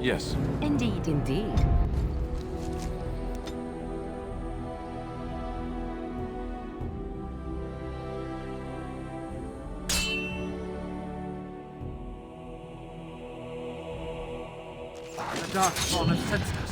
Yes. Indeed. Indeed. The Darkspawn has sensed us.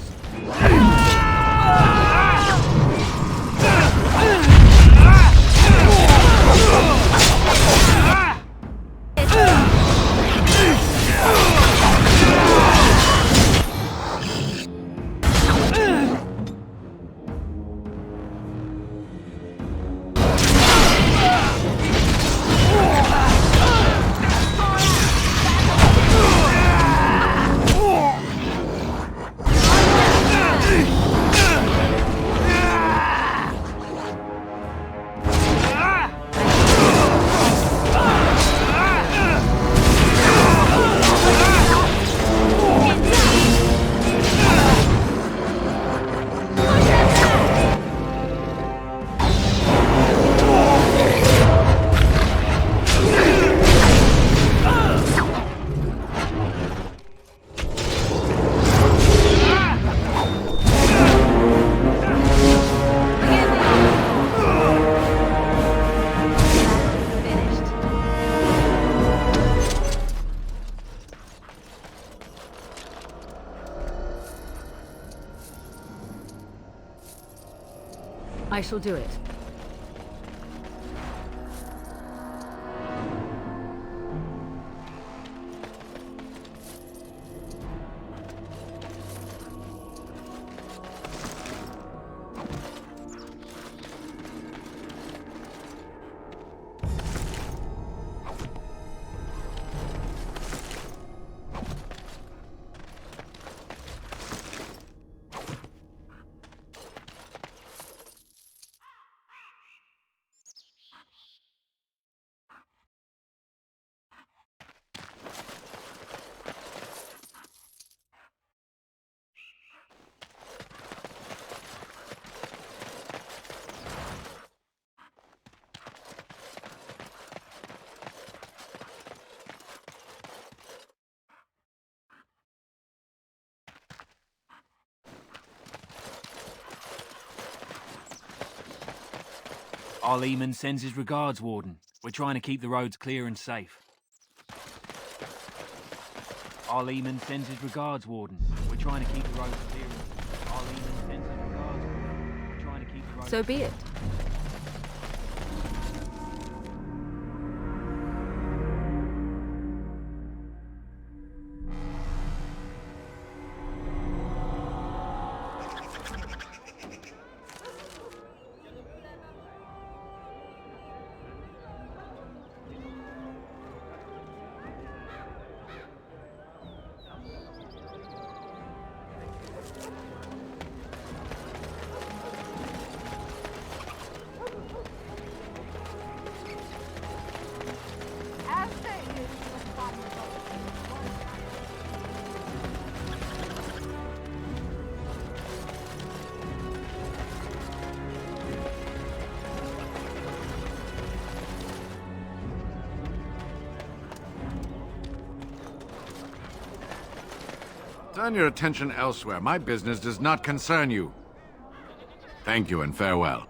I shall do it. Our Lehman sends his regards, Warden. We're trying to keep the roads clear and safe. Our Lehman sends his regards, Warden. We're trying to keep the roads clear and Our Lehman sends his regards, Warden. We're trying to keep the roads So be it. Turn your attention elsewhere. My business does not concern you. Thank you and farewell.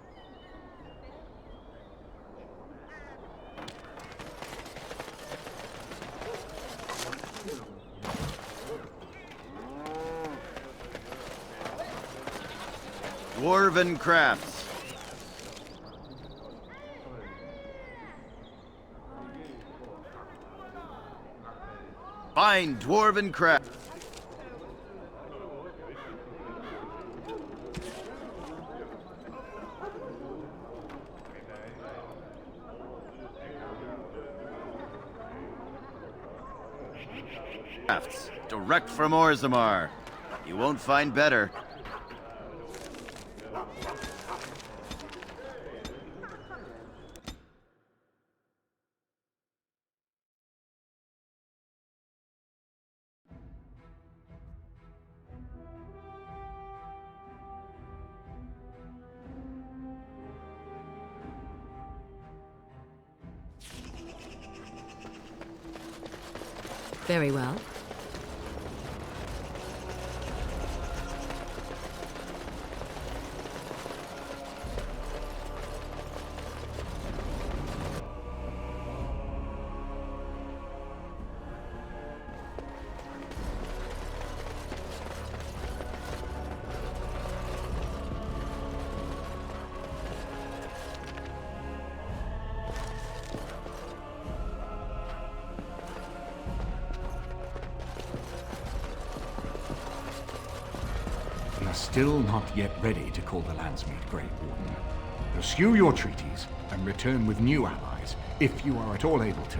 Dwarven crafts. Fine dwarven crafts. Direct from Orzammar. You won't find better. Very well. still not yet ready to call the Landsmeet Great Warden. Pursue your treaties and return with new allies, if you are at all able to.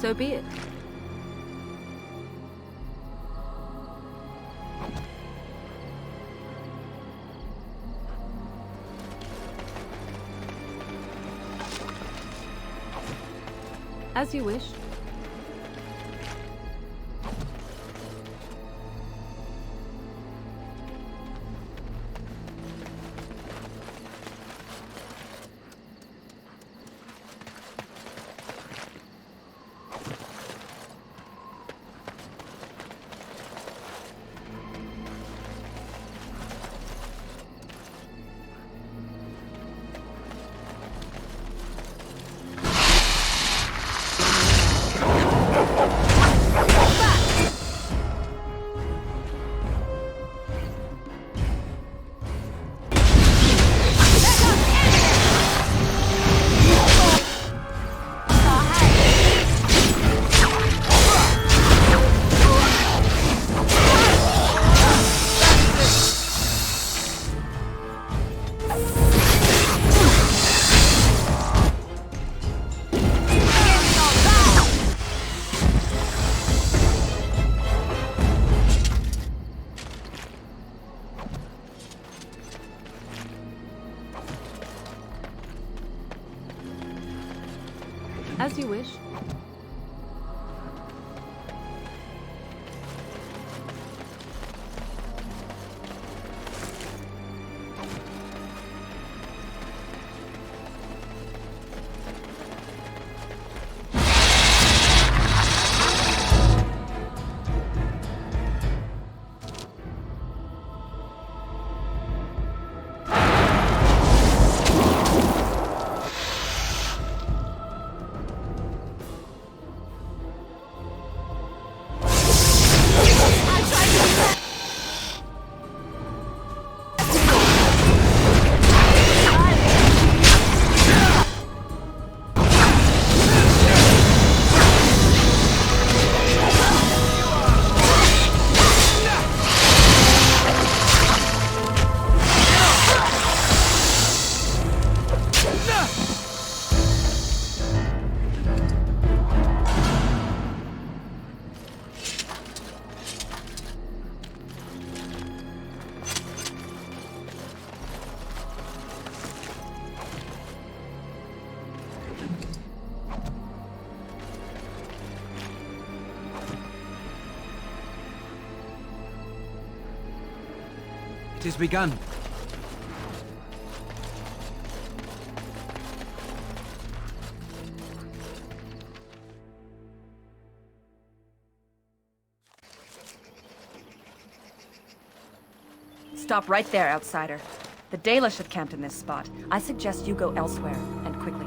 So be it. As you wish. As you wish. is begun. Stop right there, outsider. The Dalish have camped in this spot. I suggest you go elsewhere, and quickly.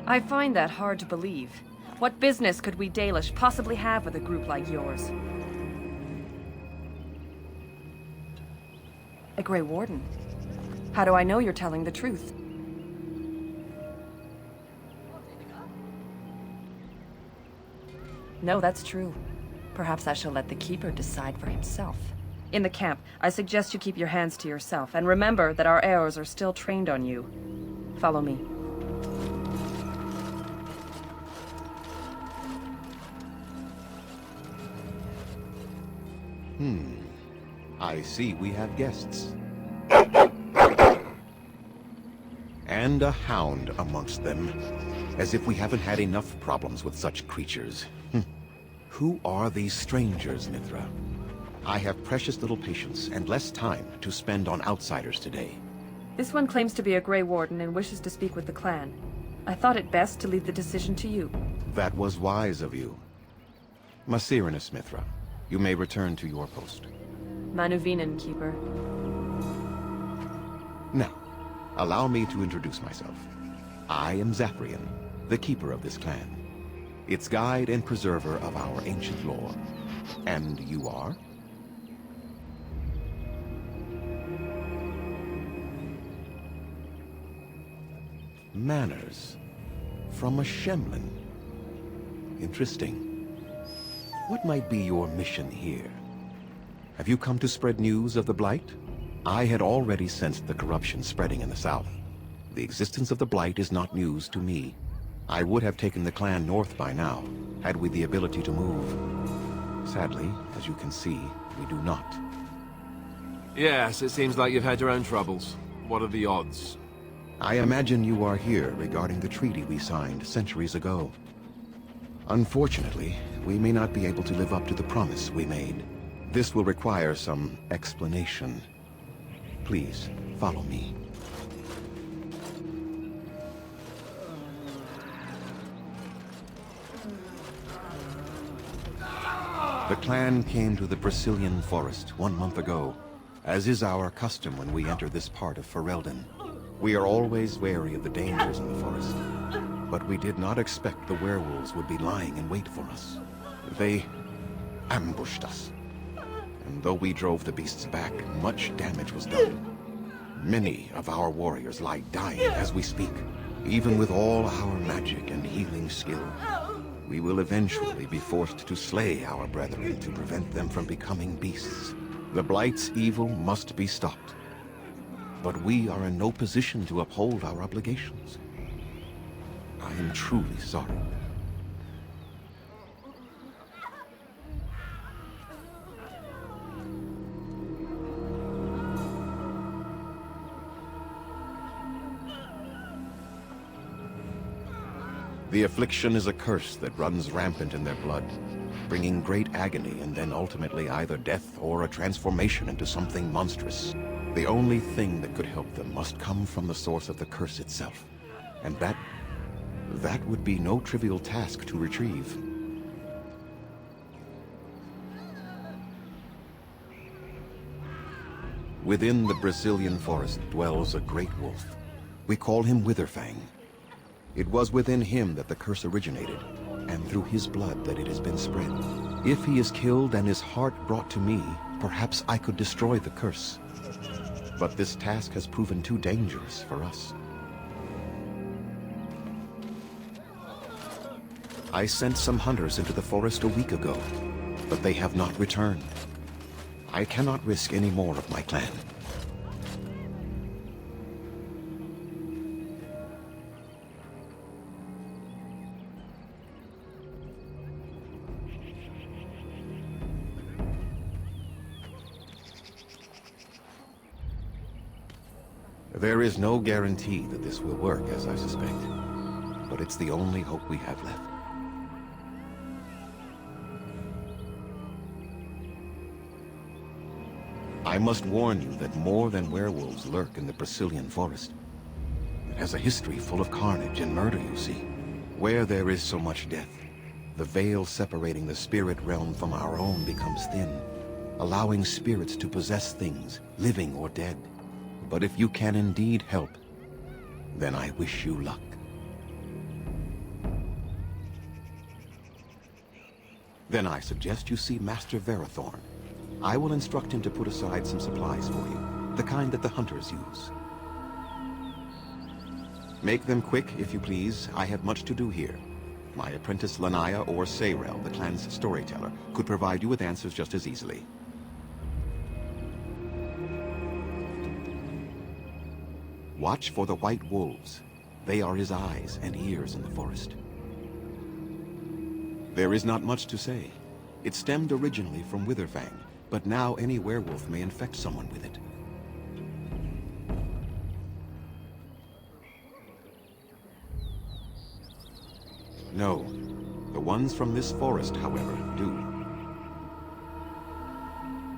I find that hard to believe. What business could we Dalish possibly have with a group like yours? A Grey Warden? How do I know you're telling the truth? No, that's true. Perhaps I shall let the Keeper decide for himself. In the camp, I suggest you keep your hands to yourself, and remember that our arrows are still trained on you. Follow me. I see we have guests. And a hound amongst them. As if we haven't had enough problems with such creatures. Who are these strangers, Mithra? I have precious little patience and less time to spend on outsiders today. This one claims to be a Grey Warden and wishes to speak with the clan. I thought it best to leave the decision to you. That was wise of you. Masirinus, Mithra. You may return to your post. Manuvinen, Keeper. Now, allow me to introduce myself. I am Zafrian, the keeper of this clan. Its guide and preserver of our ancient lore. And you are? Manners. From a Shemlin. Interesting. What might be your mission here? Have you come to spread news of the Blight? I had already sensed the corruption spreading in the south. The existence of the Blight is not news to me. I would have taken the clan north by now, had we the ability to move. Sadly, as you can see, we do not. Yes, it seems like you've had your own troubles. What are the odds? I imagine you are here regarding the treaty we signed centuries ago. Unfortunately, we may not be able to live up to the promise we made. This will require some explanation. Please, follow me. The clan came to the Brazilian forest 1 month ago, as is our custom when we enter this part of Ferelden. We are always wary of the dangers in the forest, but we did not expect the werewolves would be lying in wait for us. They ambushed us. And though we drove the beasts back, much damage was done. Many of our warriors lie dying as we speak. Even with all our magic and healing skill, we will eventually be forced to slay our brethren to prevent them from becoming beasts. The Blight's evil must be stopped. But we are in no position to uphold our obligations. I am truly sorry. The affliction is a curse that runs rampant in their blood, bringing great agony and then ultimately either death or a transformation into something monstrous. The only thing that could help them must come from the source of the curse itself. And that would be no trivial task to retrieve. Within the Brazilian forest dwells a great wolf. We call him Witherfang. It was within him that the curse originated, and through his blood that it has been spread. If he is killed and his heart brought to me, perhaps I could destroy the curse. But this task has proven too dangerous for us. I sent some hunters into the forest a week ago, but they have not returned. I cannot risk any more of my clan. There is no guarantee that this will work, as I suspect, but it's the only hope we have left. I must warn you that more than werewolves lurk in the Brazilian forest. It has a history full of carnage and murder, you see. Where there is so much death, the veil separating the spirit realm from our own becomes thin, allowing spirits to possess things, living or dead. But if you can indeed help, then I wish you luck. Then I suggest you see Master Verathorn. I will instruct him to put aside some supplies for you, the kind that the hunters use. Make them quick, if you please. I have much to do here. My apprentice Lanaya or Sayrel, the clan's storyteller, could provide you with answers just as easily. Watch for the white wolves. They are his eyes and ears in the forest. There is not much to say. It stemmed originally from Witherfang, but now any werewolf may infect someone with it. No. The ones from this forest, however, do.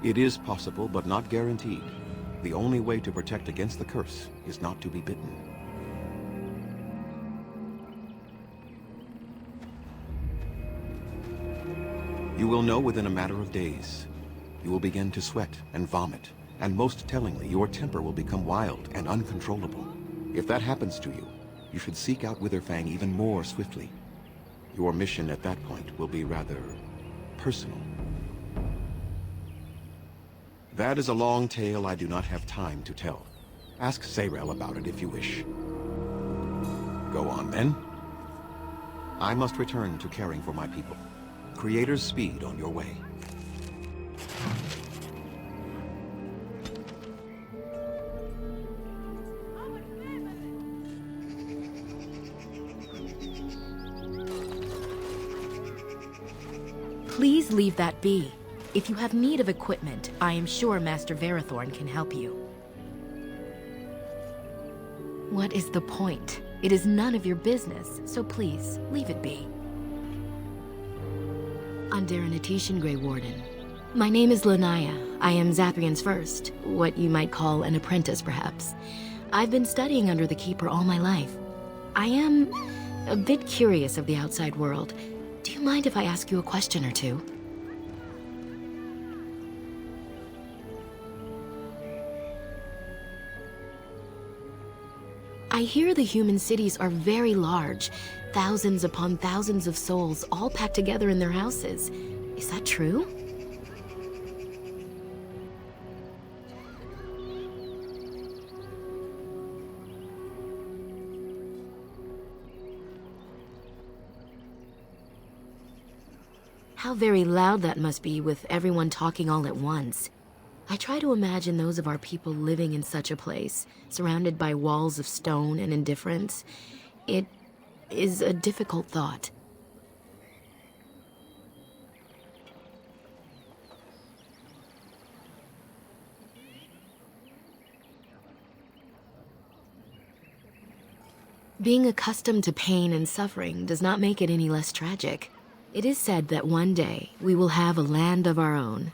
It is possible, but not guaranteed. The only way to protect against the curse is not to be bitten. You will know within a matter of days. You will begin to sweat and vomit, and most tellingly, your temper will become wild and uncontrollable. If that happens to you, you should seek out Witherfang even more swiftly. Your mission at that point will be rather personal. That is a long tale I do not have time to tell. Ask Sayrel about it if you wish. Go on, then. I must return to caring for my people. Creator's speed on your way. Please leave that be. If you have need of equipment, I am sure Master Verathorn can help you. What is the point? It is none of your business, so please, leave it be. Anderanatishan, Grey Warden. My name is Lanaya. I am Zaprian's first, what you might call an apprentice, perhaps. I've been studying under the Keeper all my life. I am a bit curious of the outside world. Do you mind if I ask you a question or two? I hear the human cities are very large, thousands upon thousands of souls all packed together in their houses. Is that true? How very loud that must be with everyone talking all at once. I try to imagine those of our people living in such a place, surrounded by walls of stone and indifference. It is a difficult thought. Being accustomed to pain and suffering does not make it any less tragic. It is said that one day we will have a land of our own.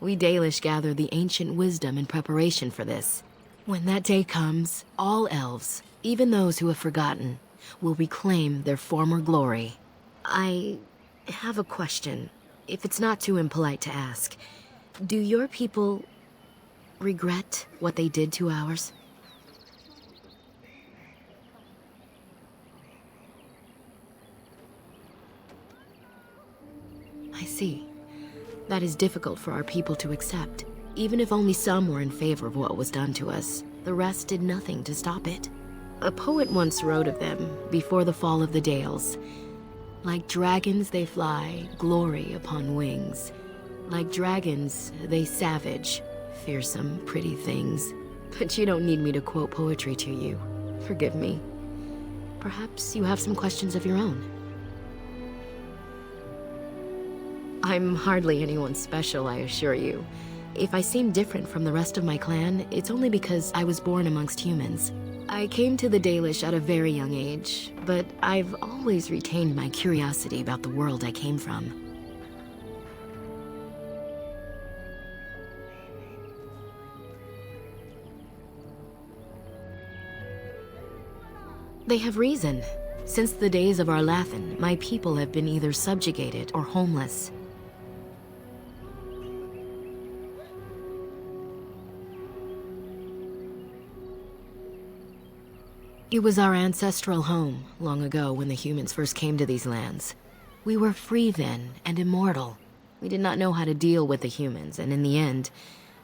We Dalish gather the ancient wisdom in preparation for this. When that day comes, all elves, even those who have forgotten, will reclaim their former glory. I have a question, if it's not too impolite to ask. Do your people regret what they did to ours? I see. That is difficult for our people to accept. Even if only some were in favor of what was done to us, the rest did nothing to stop it. A poet once wrote of them, before the fall of the Dales. Like dragons they fly, glory upon wings. Like dragons, they savage, fearsome, pretty things. But you don't need me to quote poetry to you. Forgive me. Perhaps you have some questions of your own. I'm hardly anyone special, I assure you. If I seem different from the rest of my clan, it's only because I was born amongst humans. I came to the Dalish at a very young age, but I've always retained my curiosity about the world I came from. They have reason. Since the days of Arlathan, my people have been either subjugated or homeless. It was our ancestral home, long ago when the humans first came to these lands. We were free then, and immortal. We did not know how to deal with the humans, and in the end,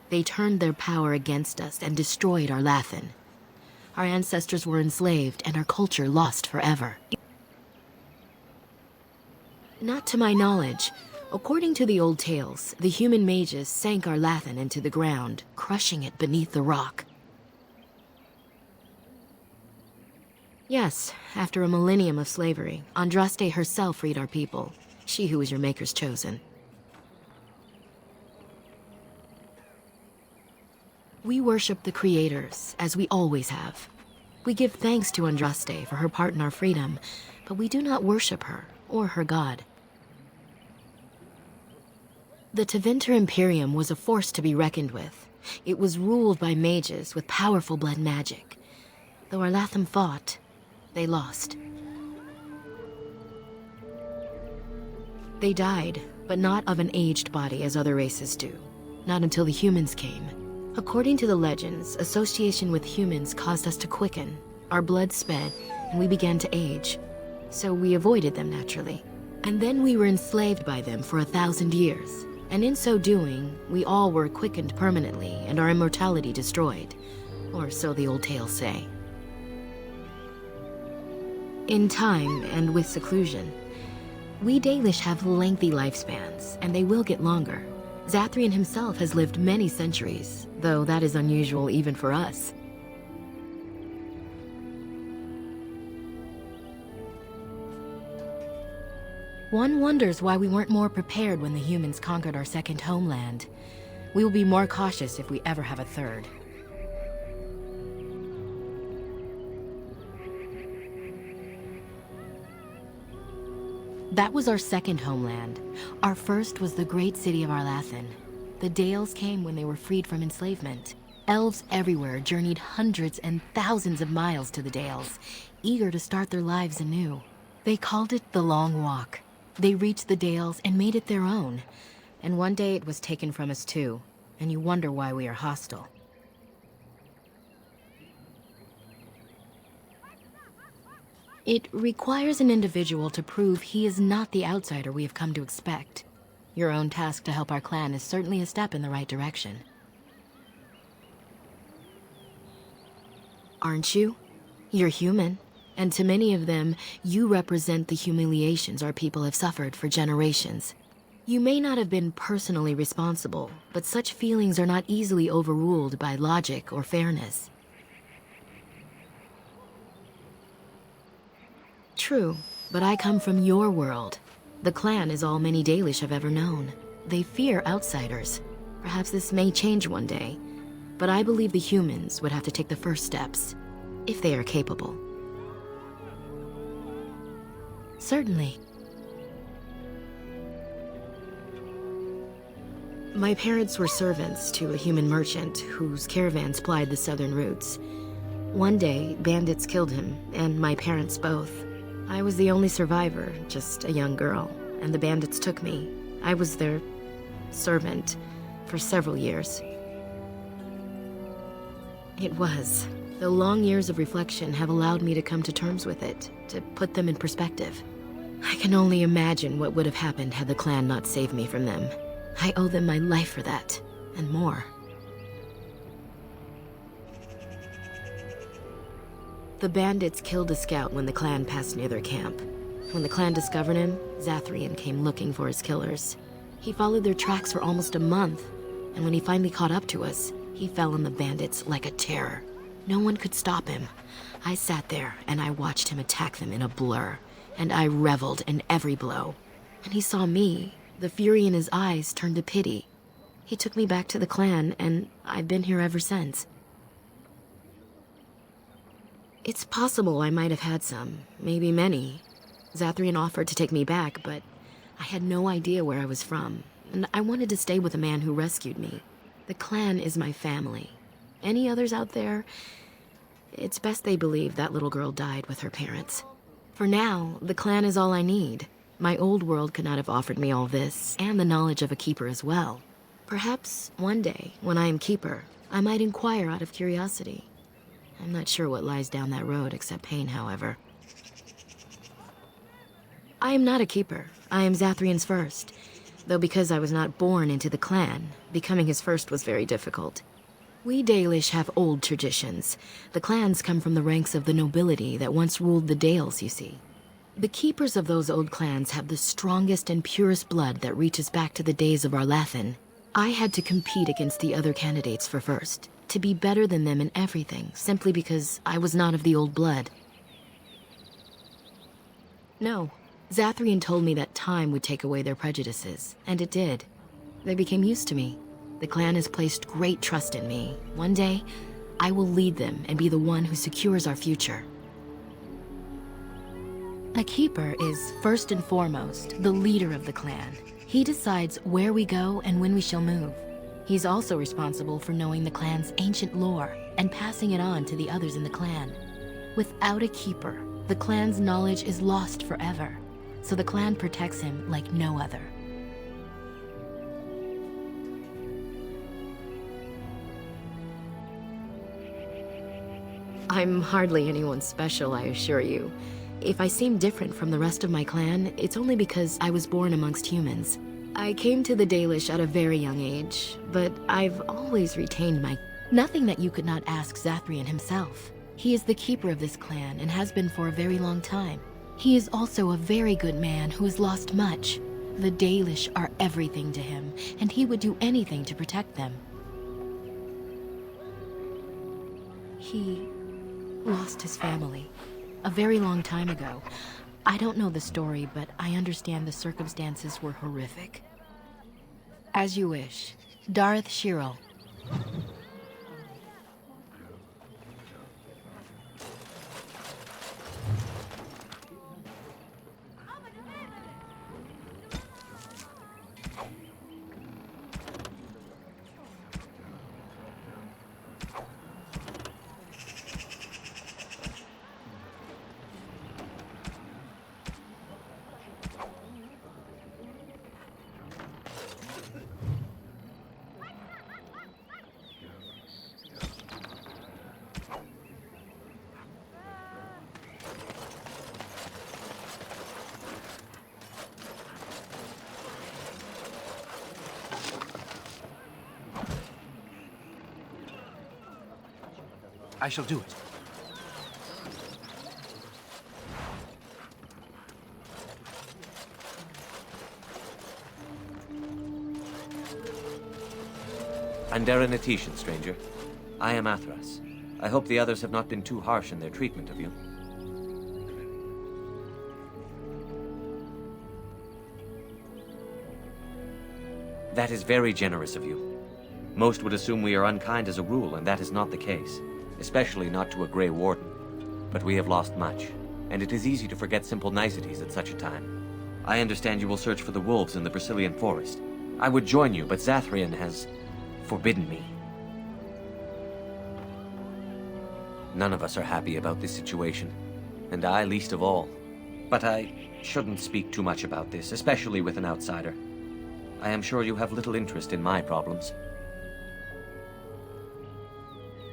they turned their power against us and destroyed Arlathan. Our ancestors were enslaved, and our culture lost forever. Not to my knowledge. According to the old tales, the human mages sank Arlathan into the ground, crushing it beneath the rock. Yes, after a millennium of slavery, Andraste herself freed our people. She who was your maker's chosen. We worship the creators, as we always have. We give thanks to Andraste for her part in our freedom, but we do not worship her, or her god. The Tevinter Imperium was a force to be reckoned with. It was ruled by mages with powerful blood magic. Though Arlathan fought, they lost. They died, but not of an aged body as other races do. Not until the humans came. According to the legends, association with humans caused us to quicken. Our blood sped, and we began to age. So we avoided them naturally. And then we were enslaved by them for 1,000 years. And in so doing, we all were quickened permanently and our immortality destroyed. Or so the old tales say. In time, and with seclusion, we Dalish have lengthy lifespans, and they will get longer. Zathrian himself has lived many centuries, though that is unusual even for us. One wonders why we weren't more prepared when the humans conquered our second homeland. We will be more cautious if we ever have a third. That was our second homeland. Our first was the great city of Arlathan. The Dales came when they were freed from enslavement. Elves everywhere journeyed hundreds and thousands of miles to the Dales, eager to start their lives anew. They called it the Long Walk. They reached the Dales and made it their own. And one day it was taken from us too, and you wonder why we are hostile. It requires an individual to prove he is not the outsider we have come to expect. Your own task to help our clan is certainly a step in the right direction. Aren't you? You're human, and to many of them, you represent the humiliations our people have suffered for generations. You may not have been personally responsible, but such feelings are not easily overruled by logic or fairness. True, but I come from your world. The clan is all many Dalish have ever known. They fear outsiders. Perhaps this may change one day, but I believe the humans would have to take the first steps, if they are capable. Certainly. My parents were servants to a human merchant whose caravans plied the southern routes. One day, bandits killed him, and my parents both. I was the only survivor, just a young girl, and the bandits took me. I was their servant for several years. It was. The long years of reflection have allowed me to come to terms with it, to put them in perspective. I can only imagine what would have happened had the clan not saved me from them. I owe them my life for that, and more. The bandits killed a scout when the clan passed near their camp. When the clan discovered him, Zathrian came looking for his killers. He followed their tracks for almost a month, and when he finally caught up to us, he fell on the bandits like a terror. No one could stop him. I sat there and I watched him attack them in a blur, and I reveled in every blow. When he saw me, the fury in his eyes turned to pity. He took me back to the clan, and I've been here ever since. It's possible I might have had some, maybe many. Zathrian offered to take me back, but I had no idea where I was from, and I wanted to stay with the man who rescued me. The clan is my family. Any others out there? It's best they believe that little girl died with her parents. For now, the clan is all I need. My old world could not have offered me all this, and the knowledge of a keeper as well. Perhaps one day, when I am keeper, I might inquire out of curiosity. I'm not sure what lies down that road except pain, however. I am not a keeper. I am Zathrian's first. Though because I was not born into the clan, becoming his first was very difficult. We Dalish have old traditions. The clans come from the ranks of the nobility that once ruled the Dales, you see. The keepers of those old clans have the strongest and purest blood that reaches back to the days of Arlathan. I had to compete against the other candidates for first, to be better than them in everything, simply because I was not of the old blood. No, Zathrian told me that time would take away their prejudices, and it did. They became used to me. The clan has placed great trust in me. One day, I will lead them and be the one who secures our future. A keeper is, first and foremost, the leader of the clan. He decides where we go and when we shall move. He's also responsible for knowing the clan's ancient lore and passing it on to the others in the clan. Without a keeper, the clan's knowledge is lost forever, so the clan protects him like no other. I'm hardly anyone special, I assure you. If I seem different from the rest of my clan, it's only because I was born amongst humans. I came to the Dalish at a very young age, but I've always retained my... Nothing that you could not ask Zathrian himself. He is the keeper of this clan and has been for a very long time. He is also a very good man who has lost much. The Dalish are everything to him, and he would do anything to protect them. He lost his family a very long time ago. I don't know the story, but I understand the circumstances were horrific. As you wish. Darth Shirel. I shall do it. Andera Natishan, stranger. I am Athras. I hope the others have not been too harsh in their treatment of you. That is very generous of you. Most would assume we are unkind as a rule, and that is not the case. Especially not to a Grey Warden. But we have lost much, and it is easy to forget simple niceties at such a time. I understand you will search for the wolves in the Brazilian forest. I would join you, but Zathrian has forbidden me. None of us are happy about this situation, and I least of all. But I shouldn't speak too much about this, especially with an outsider. I am sure you have little interest in my problems.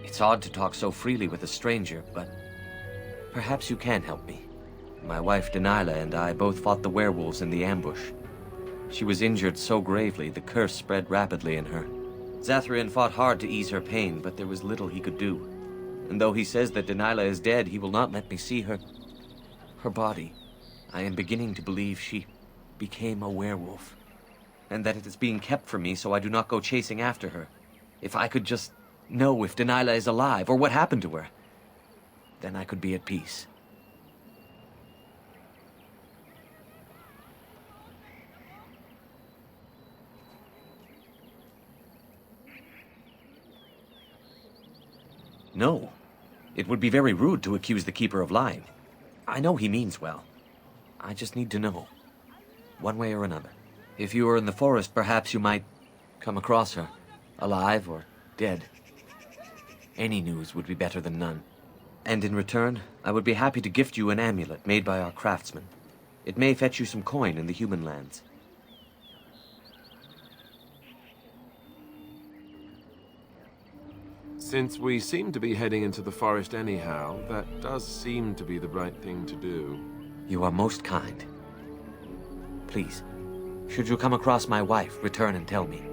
It's odd to talk so freely with a stranger, but perhaps you can help me. My wife Daniela and I both fought the werewolves in the ambush. She was injured so gravely, the curse spread rapidly in her. Zathrian fought hard to ease her pain, but there was little he could do. And though he says that Delilah is dead, he will not let me see her body. I am beginning to believe she became a werewolf, and that it is being kept from me so I do not go chasing after her. If I could just know if Delilah is alive, or what happened to her, then I could be at peace. No. It would be very rude to accuse the Keeper of lying. I know he means well. I just need to know. One way or another. If you were in the forest, perhaps you might come across her. Alive or dead. Any news would be better than none. And in return, I would be happy to gift you an amulet made by our craftsman. It may fetch you some coin in the human lands. Since we seem to be heading into the forest anyhow, that does seem to be the right thing to do. You are most kind. Please, should you come across my wife, return and tell me.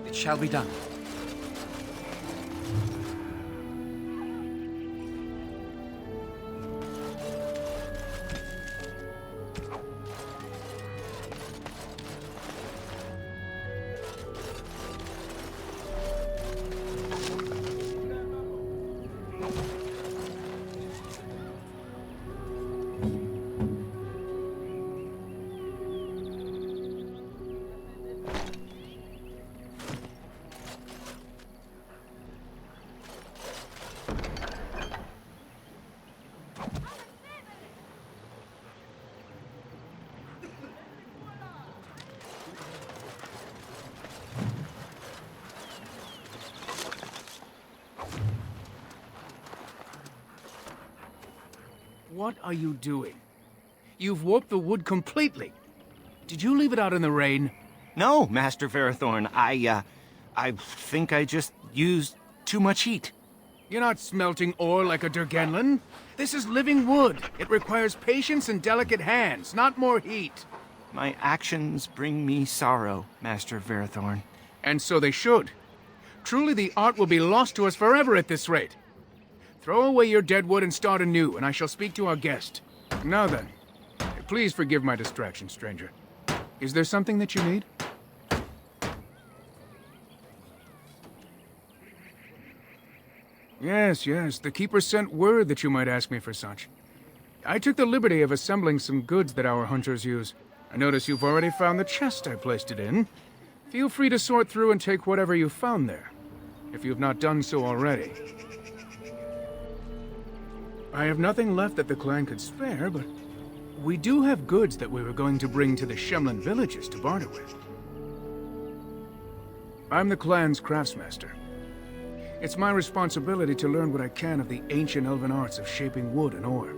It shall be done. What are you doing? You've warped the wood completely. Did you leave it out in the rain? No, Master Verathorn. I think I just used too much heat. You're not smelting ore like a Durgenlin. This is living wood. It requires patience and delicate hands, not more heat. My actions bring me sorrow, Master Verathorn. And so they should. Truly the art will be lost to us forever at this rate. Throw away your dead wood and start anew, and I shall speak to our guest. Now then, please forgive my distraction, stranger. Is there something that you need? Yes, the Keeper sent word that you might ask me for such. I took the liberty of assembling some goods that our hunters use. I notice you've already found the chest I placed it in. Feel free to sort through and take whatever you found there, if you've not done so already. I have nothing left that the clan could spare, but we do have goods that we were going to bring to the Shemlin villages to barter with. I'm the clan's craftsmaster. It's my responsibility to learn what I can of the ancient elven arts of shaping wood and ore.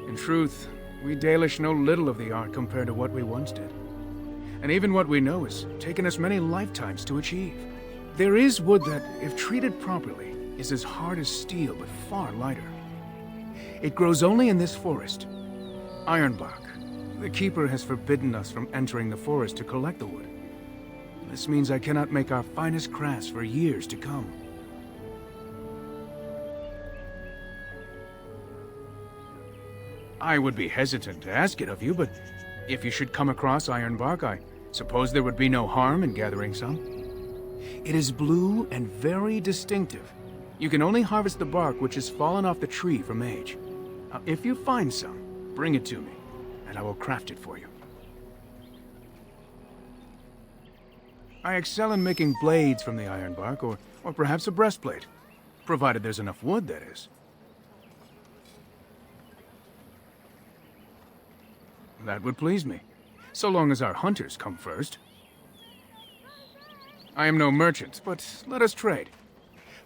In truth, we Dalish know little of the art compared to what we once did. And even what we know has taken us many lifetimes to achieve. There is wood that, if treated properly, is as hard as steel but far lighter. It grows only in this forest. Ironbark. The Keeper has forbidden us from entering the forest to collect the wood. This means I cannot make our finest crafts for years to come. I would be hesitant to ask it of you, but if you should come across ironbark, I suppose there would be no harm in gathering some. It is blue and very distinctive. You can only harvest the bark which has fallen off the tree from age. Now, if you find some, bring it to me, and I will craft it for you. I excel in making blades from the ironbark, or perhaps a breastplate, provided there's enough wood, that is. That would please me, so long as our hunters come first. I am no merchant, but let us trade.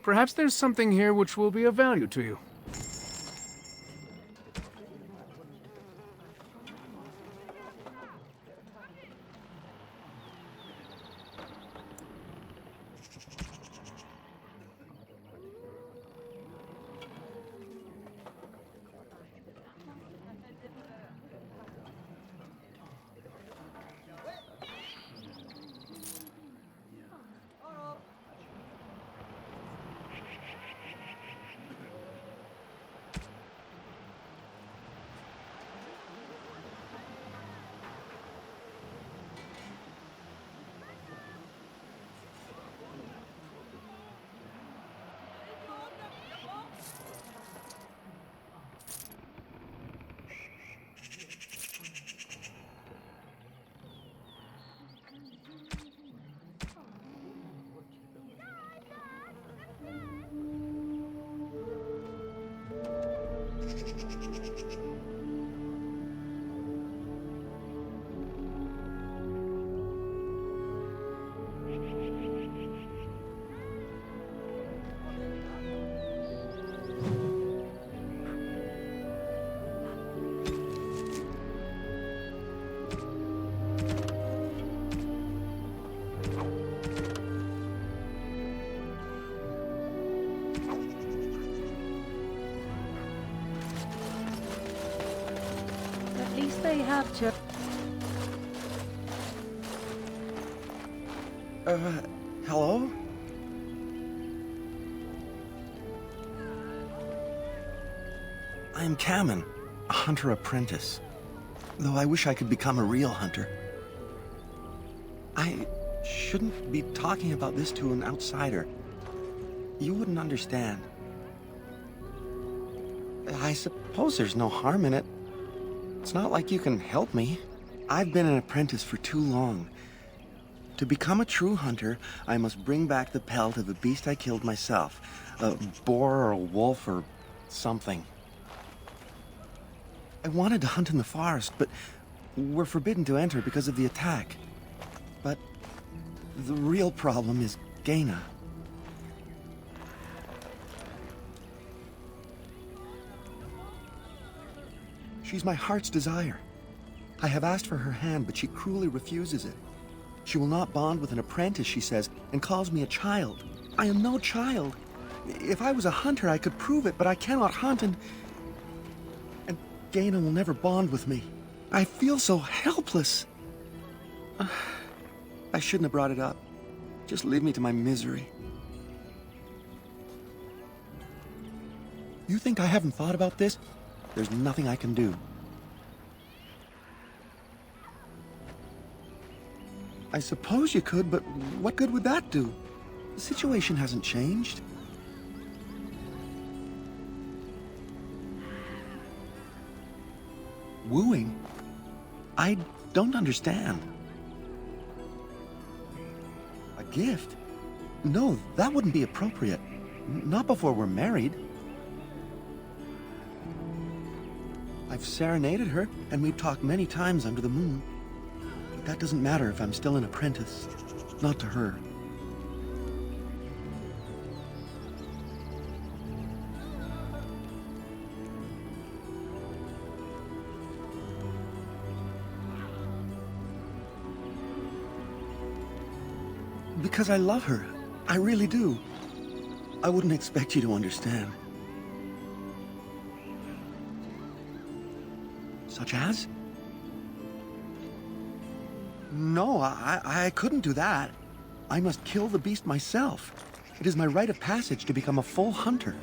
Perhaps there's something here which will be of value to you. At least they have to. Hello? I am Kamen, a hunter apprentice. Though I wish I could become a real hunter. I shouldn't be talking about this to an outsider. You wouldn't understand. I suppose there's no harm in it. It's not like you can help me. I've been an apprentice for too long. To become a true hunter, I must bring back the pelt of a beast I killed myself. A boar or a wolf or something. I wanted to hunt in the forest, but we're forbidden to enter because of the attack. But the real problem is Gaina. She's my heart's desire. I have asked for her hand, but she cruelly refuses it. She will not bond with an apprentice, she says, and calls me a child. I am no child. If I was a hunter, I could prove it, but I cannot hunt, and Gaina will never bond with me. I feel so helpless. I shouldn't have brought it up. Just leave me to my misery. You think I haven't thought about this? There's nothing I can do. I suppose you could, but what good would that do? The situation hasn't changed. Wooing? I don't understand. A gift? No, that wouldn't be appropriate. Not before we're married. I've serenaded her, and we've talked many times under the moon. But that doesn't matter if I'm still an apprentice. Not to her. Because I love her. I really do. I wouldn't expect you to understand. Such as? No, I couldn't do that. I must kill the beast myself. It is my rite of passage to become a full hunter.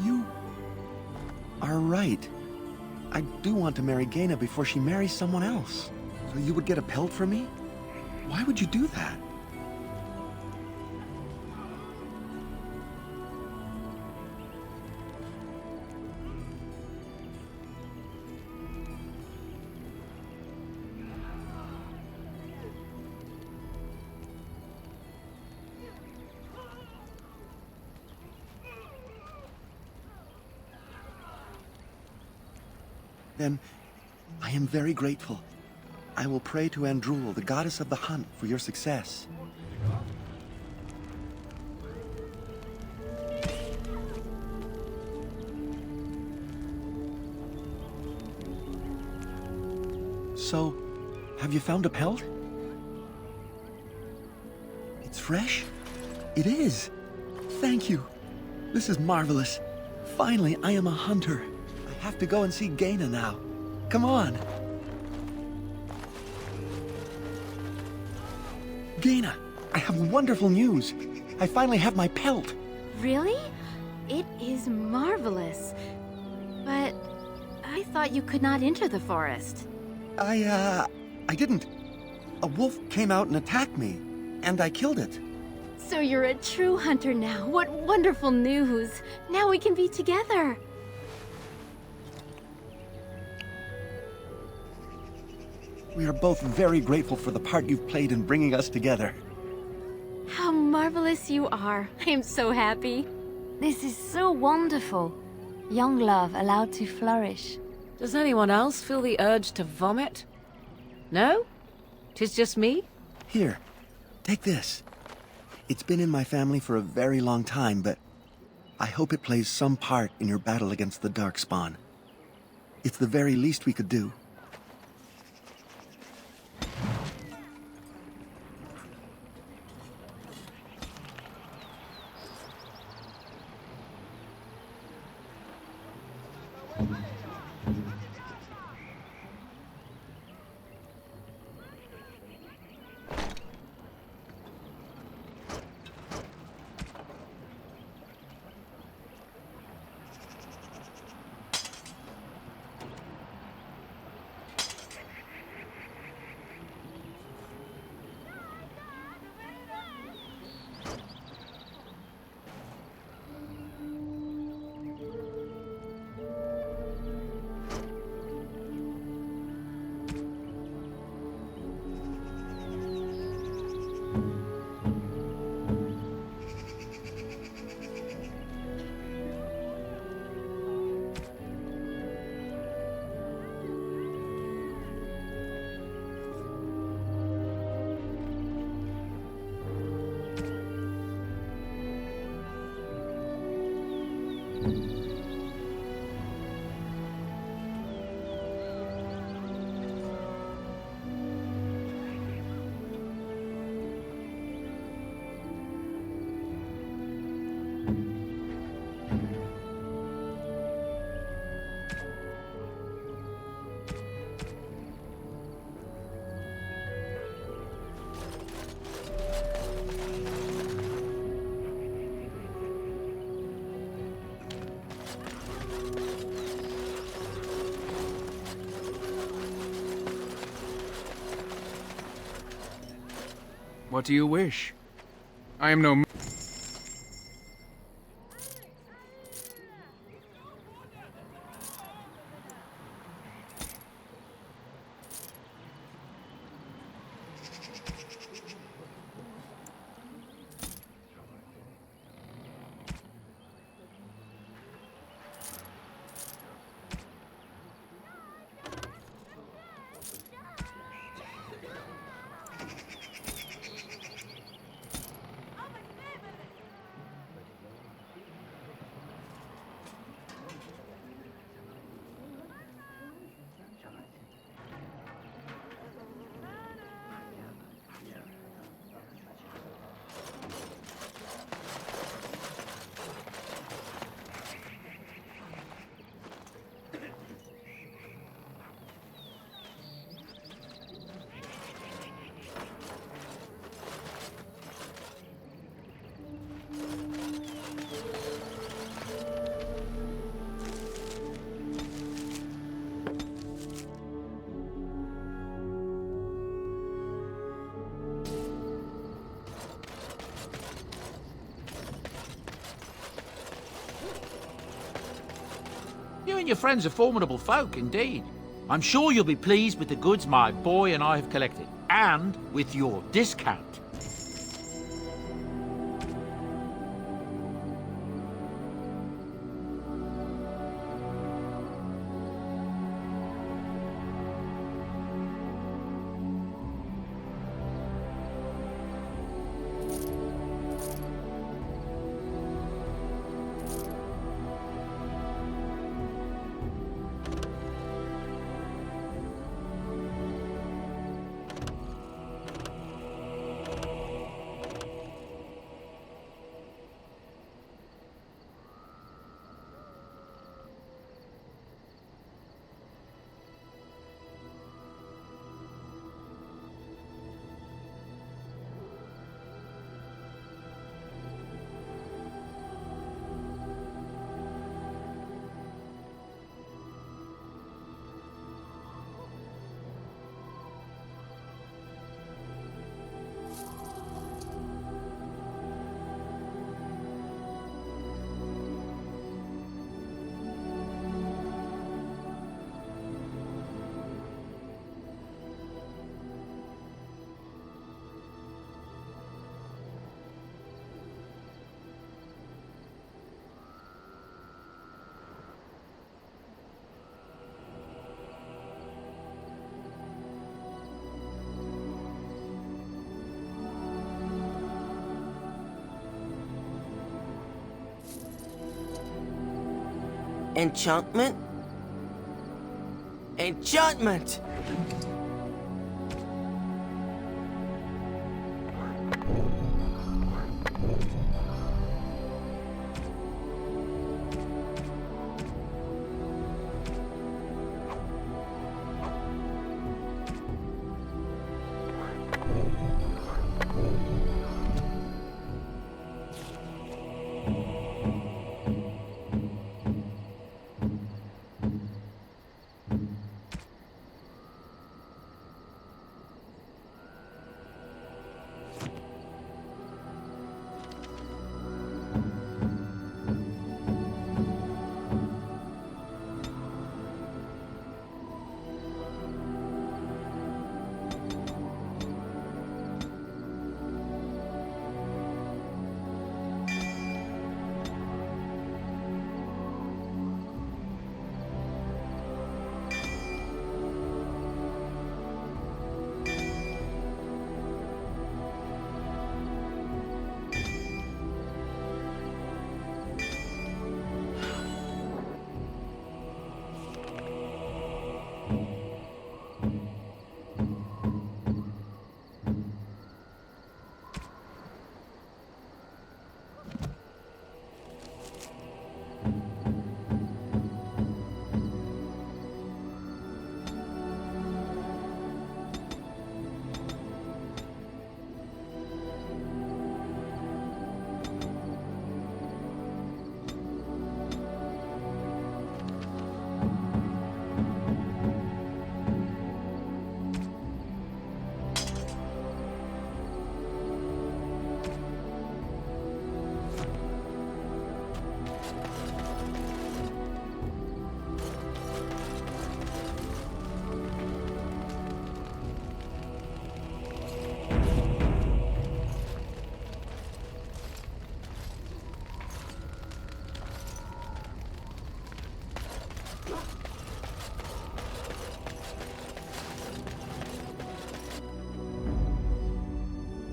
You are right. I do want to marry Gaina before she marries someone else. So you would get a pelt for me? Why would you do that? Then, I am very grateful. I will pray to Andrul, the goddess of the hunt, for your success. So, have you found a pelt? It's fresh? It is! Thank you! This is marvelous. Finally, I am a hunter. I have to go and see Gaina now. Come on! Gaina, I have wonderful news. I finally have my pelt. Really? It is marvelous. But I thought you could not enter the forest. I didn't. A wolf came out and attacked me, and I killed it. So you're a true hunter now. What wonderful news. Now we can be together. We are both very grateful for the part you've played in bringing us together. How marvelous you are. I am so happy. This is so wonderful. Young love allowed to flourish. Does anyone else feel the urge to vomit? No? 'Tis just me? Here, take this. It's been in my family for a very long time, but I hope it plays some part in your battle against the Darkspawn. It's the very least we could do. What do you wish? I am no... You and your friends are formidable folk, indeed. I'm sure you'll be pleased with the goods my boy and I have collected, and with your discount. Enchantment? Enchantment!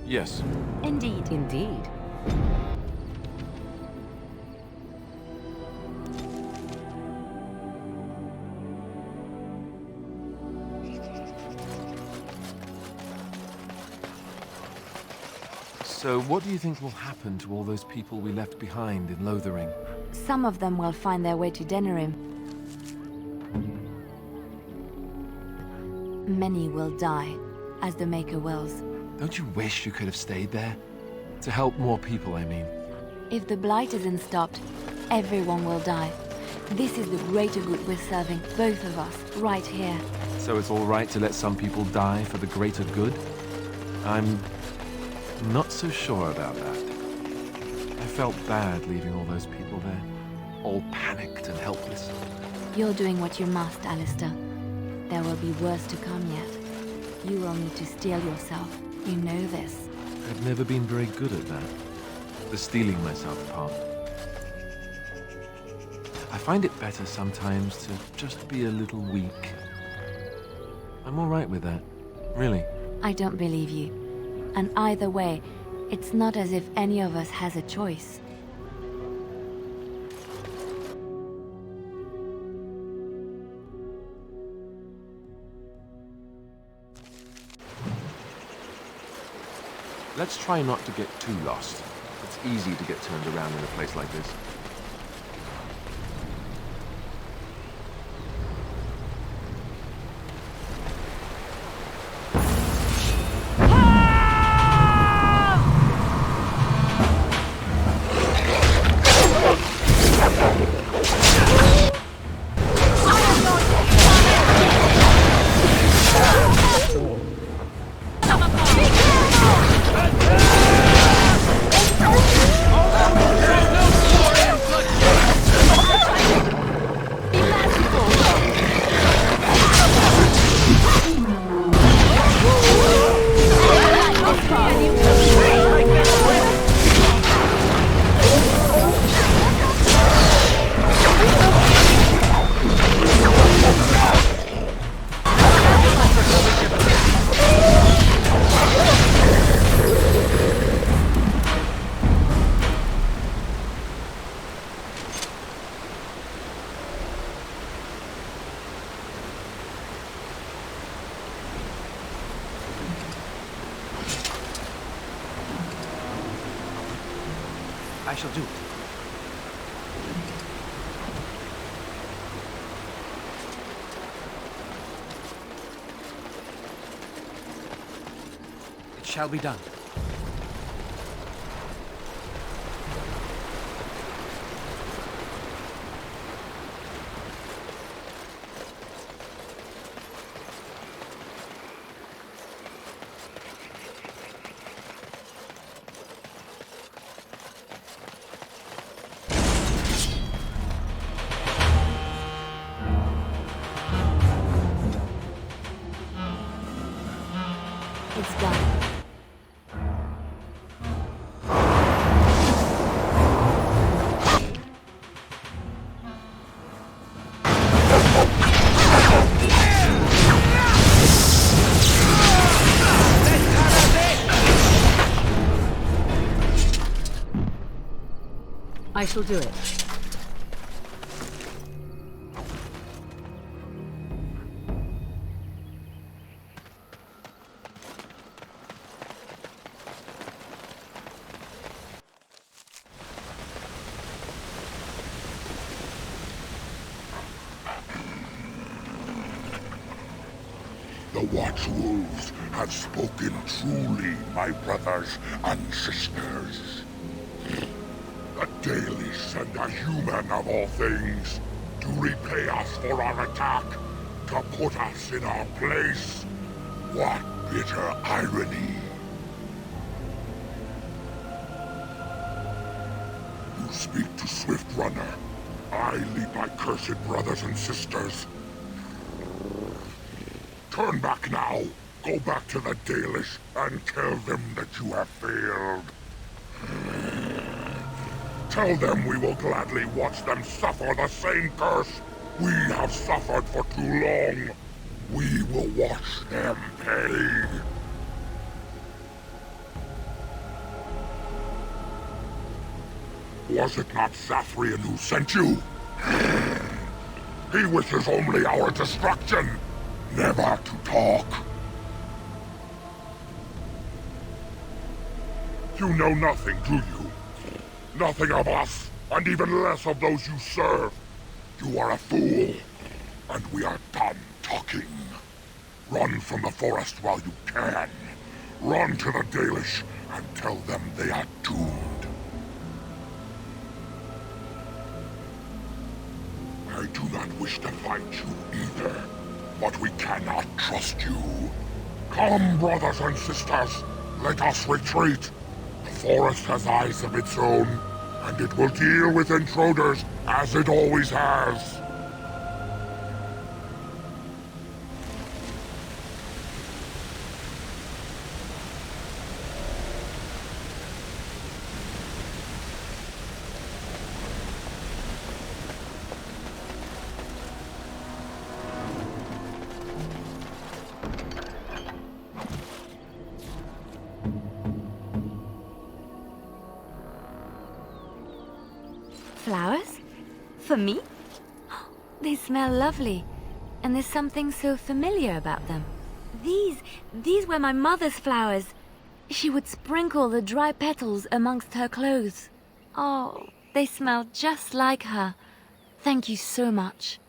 Yes. Indeed. Indeed. So what do you think will happen to all those people we left behind in Lothering? Some of them will find their way to Denerim. Many will die, as the Maker wills. Don't you wish you could have stayed there? To help more people, I mean. If the Blight isn't stopped, everyone will die. This is the greater good we're serving, both of us, right here. So it's all right to let some people die for the greater good? I'm not so sure about that. I felt bad leaving all those people there, all panicked and helpless. You're doing what you must, Alistair. There will be worse to come yet. You will need to steel yourself. You know this. I've never been very good at that. The steeling myself part. I find it better sometimes to just be a little weak. I'm all right with that, really. I don't believe you. And either way, it's not as if any of us has a choice. Let's try not to get too lost. It's easy to get turned around in a place like this. I shall do it. It shall be done. It's done. I shall do it. The Watchwolves have spoken truly, my brothers and sisters. The Dalish send a human of all things to repay us for our attack, to put us in our place. What bitter irony. You speak to Swift Runner. I lead my cursed brothers and sisters. Turn back now. Go back to the Dalish and tell them that you have failed. Tell them we will gladly watch them suffer the same curse we have suffered for too long. We will watch them pay. Was it not Sathrian who sent you? He wishes only our destruction, never to talk. You know nothing, do you? Nothing of us, and even less of those you serve. You are a fool, and we are done talking. Run from the forest while you can. Run to the Dalish and tell them they are doomed. I do not wish to fight you either, but we cannot trust you. Come, brothers and sisters, let us retreat. The forest has eyes of its own, and it will deal with intruders as it always has. Flowers? For me? They smell lovely, and there's something so familiar about them. These were my mother's flowers. She would sprinkle the dry petals amongst her clothes. Oh, they smell just like her. Thank you so much.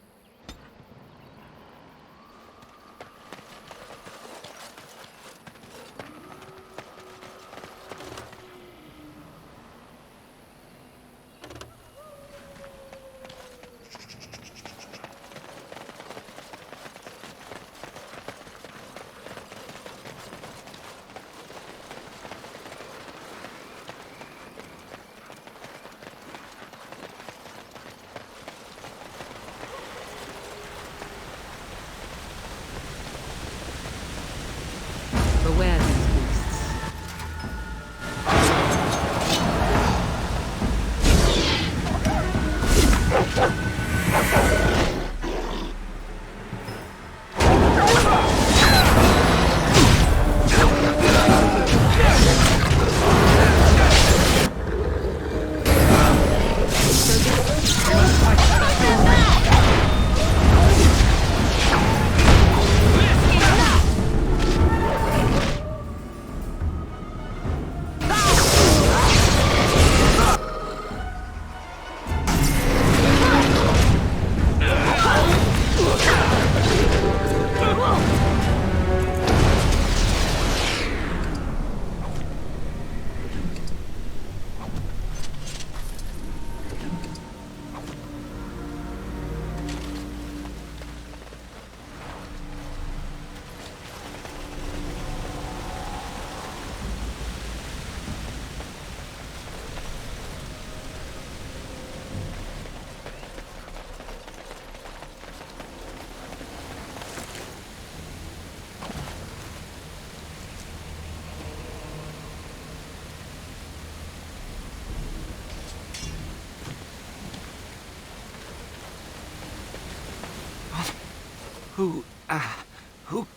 Who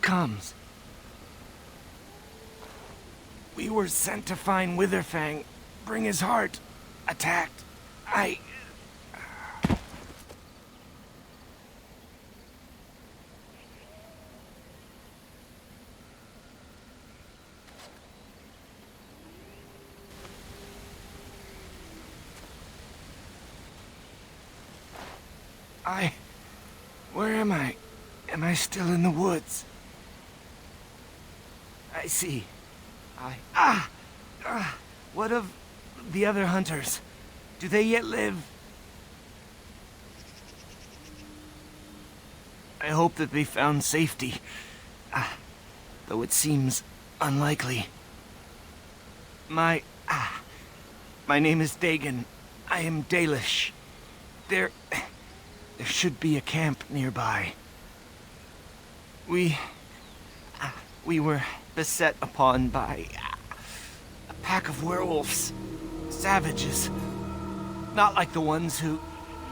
comes? We were sent to find Witherfang, bring his heart. Attacked. Where am I? Am I still in the woods? I see. What of the other hunters? Do they yet live? I hope that they found safety. Though it seems unlikely. My name is Dagon. I am Dalish. There should be a camp nearby. We were beset upon by a pack of werewolves. Savages. Not like the ones who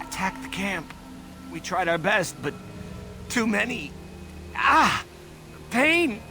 attacked the camp. We tried our best, but too many. Pain!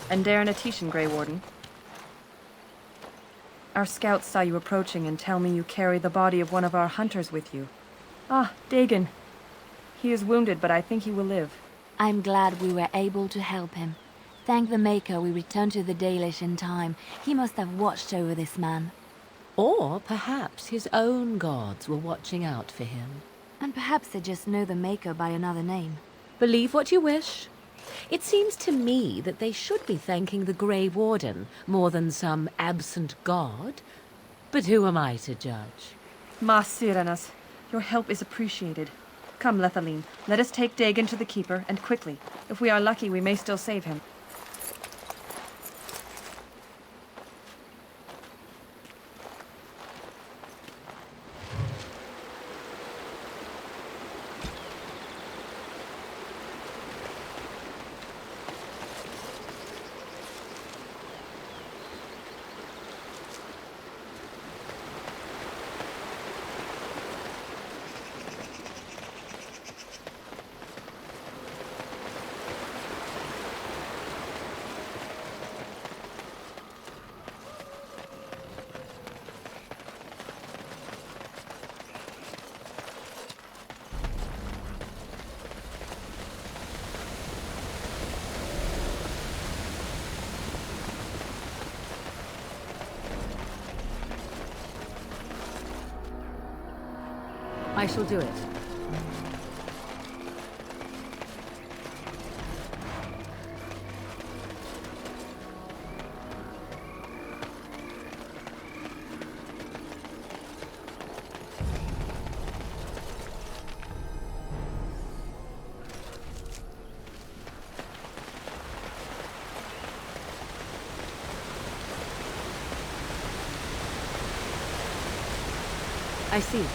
And Darren Atishan, Grey Warden. Our scouts saw you approaching and tell me you carry the body of one of our hunters with you. Dagon. He is wounded, but I think he will live. I'm glad we were able to help him. Thank the Maker we returned to the Dalish in time. He must have watched over this man. Or perhaps his own gods were watching out for him. And perhaps they just know the Maker by another name. Believe what you wish. It seems to me that they should be thanking the Grey Warden more than some absent god. But who am I to judge? Mas Sirenas, your help is appreciated. Come, Lethaline, let us take Dagon to the Keeper, and quickly. If we are lucky, we may still save him. I shall do it. I see.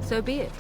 So be it.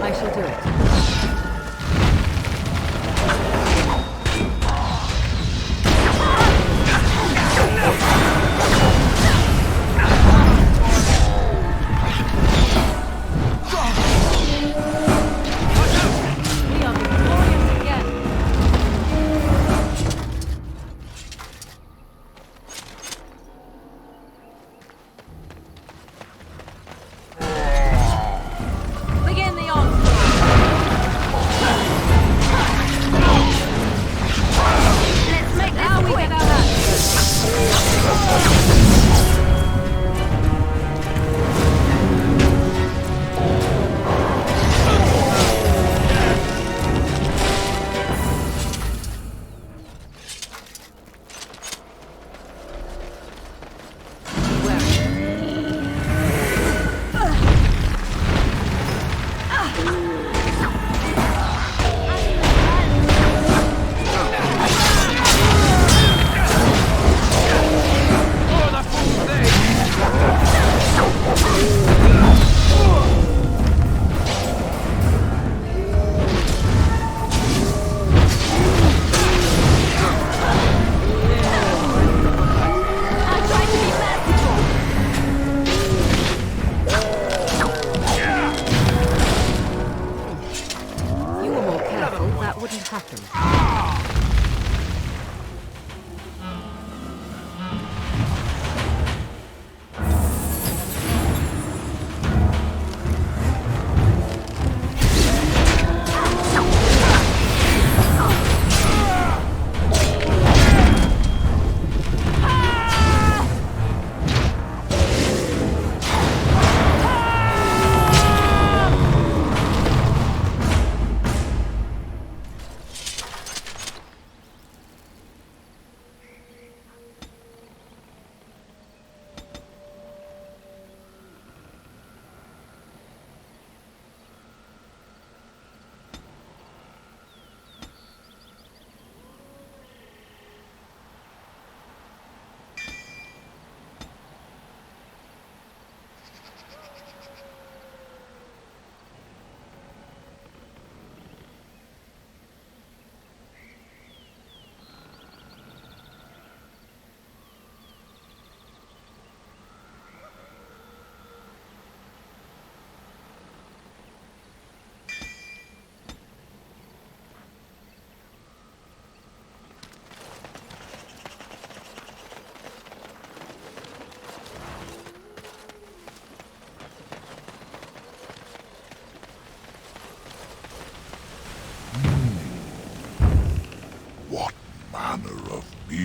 I shall do it.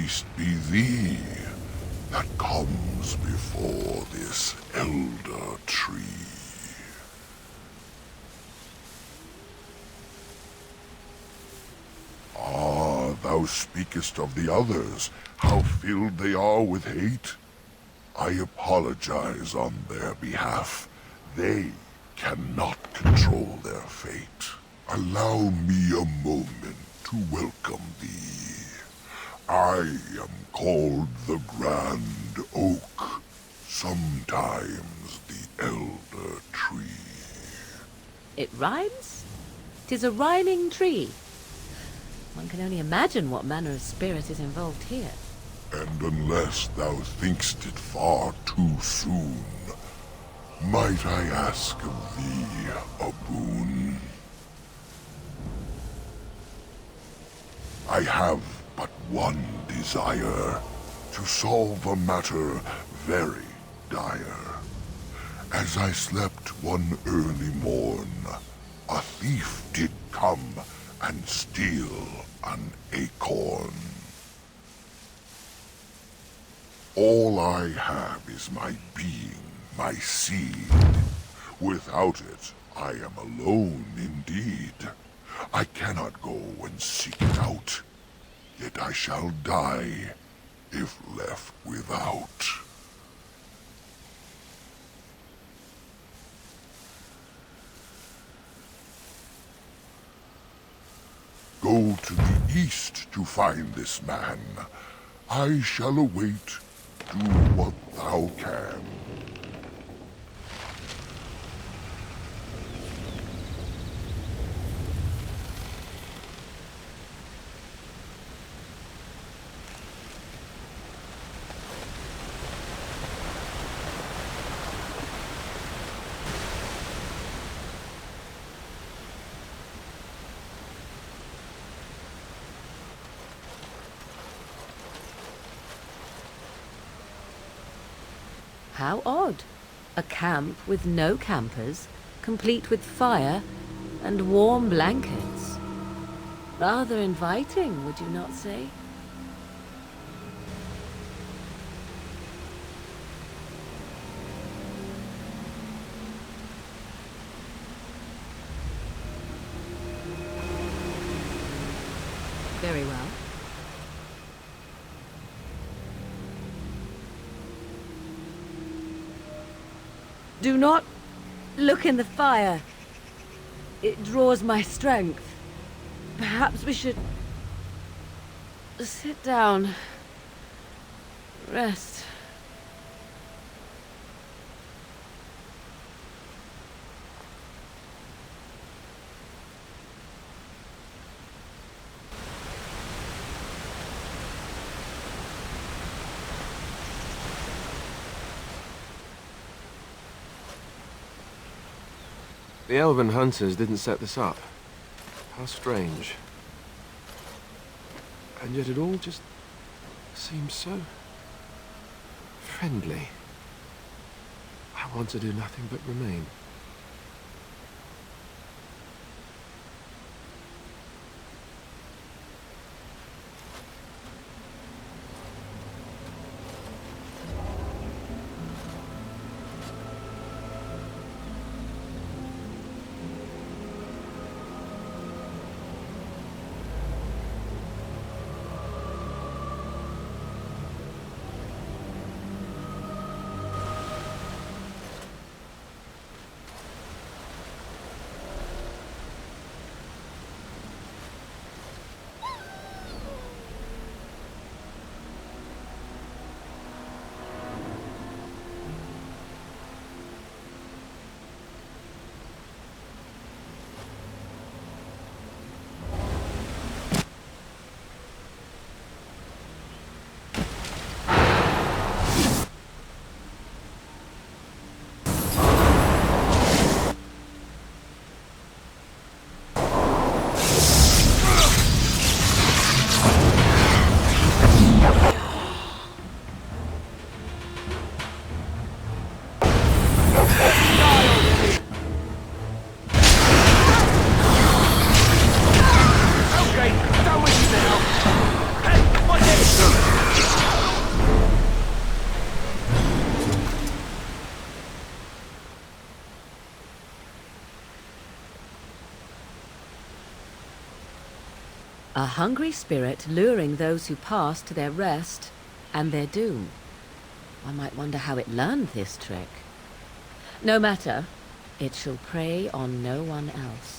beast be thee that comes before this elder tree? Ah, thou speakest of the others, how filled they are with hate. I apologize on their behalf. They cannot control their fate. Allow me a moment to welcome thee. I am called the Grand Oak, sometimes the Elder Tree. It rhymes? 'Tis a rhyming tree. One can only imagine what manner of spirit is involved here. And unless thou thinkst it far too soon, might I ask of thee a boon? I have but one desire, to solve a matter very dire. As I slept one early morn, a thief did come and steal an acorn. All I have is my being, my seed. Without it, I am alone indeed. I cannot go and seek it out, yet I shall die if left without. Go to the east to find this man. I shall await. Do what thou can. How odd. A camp with no campers, complete with fire and warm blankets. Rather inviting, would you not say? Very well. Do not look in the fire. It draws my strength. Perhaps we should sit down. Rest. The Elven hunters didn't set this up. How strange. And yet it all just seems so friendly. I want to do nothing but remain. A hungry spirit luring those who pass to their rest and their doom. One might wonder how it learned this trick. No matter, it shall prey on no one else.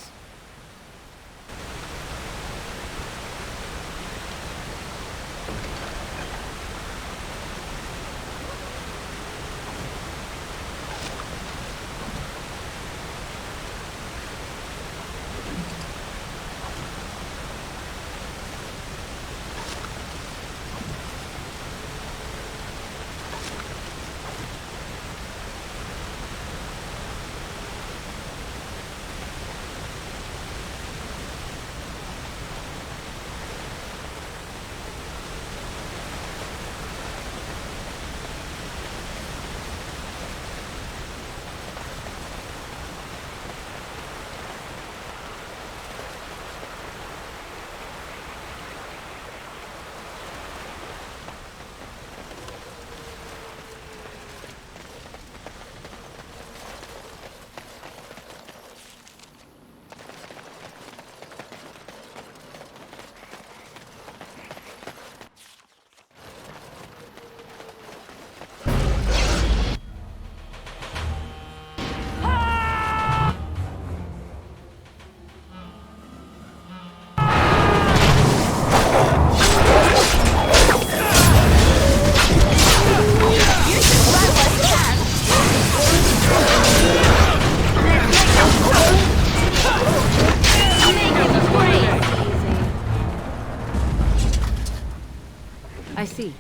I see.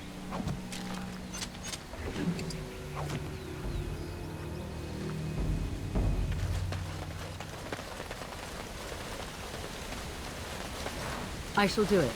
I shall do it.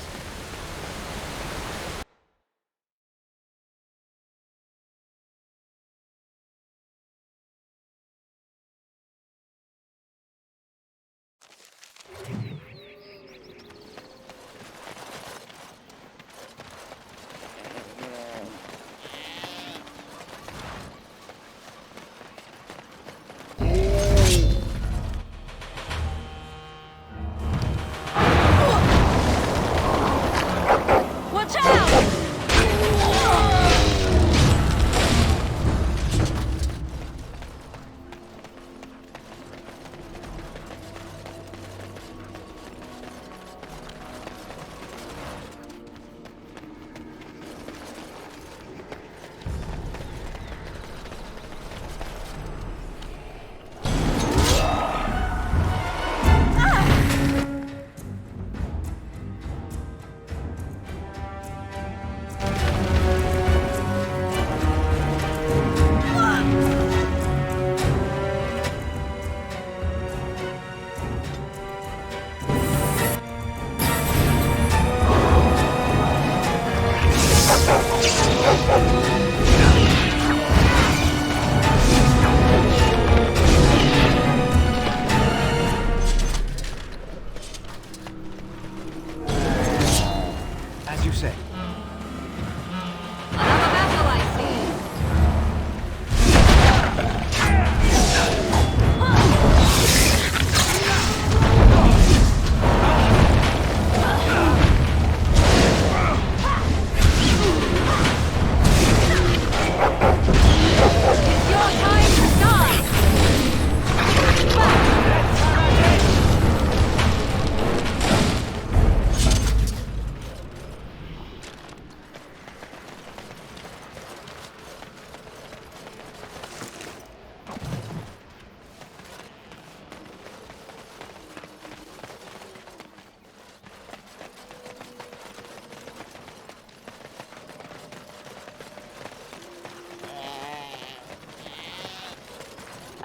As you say.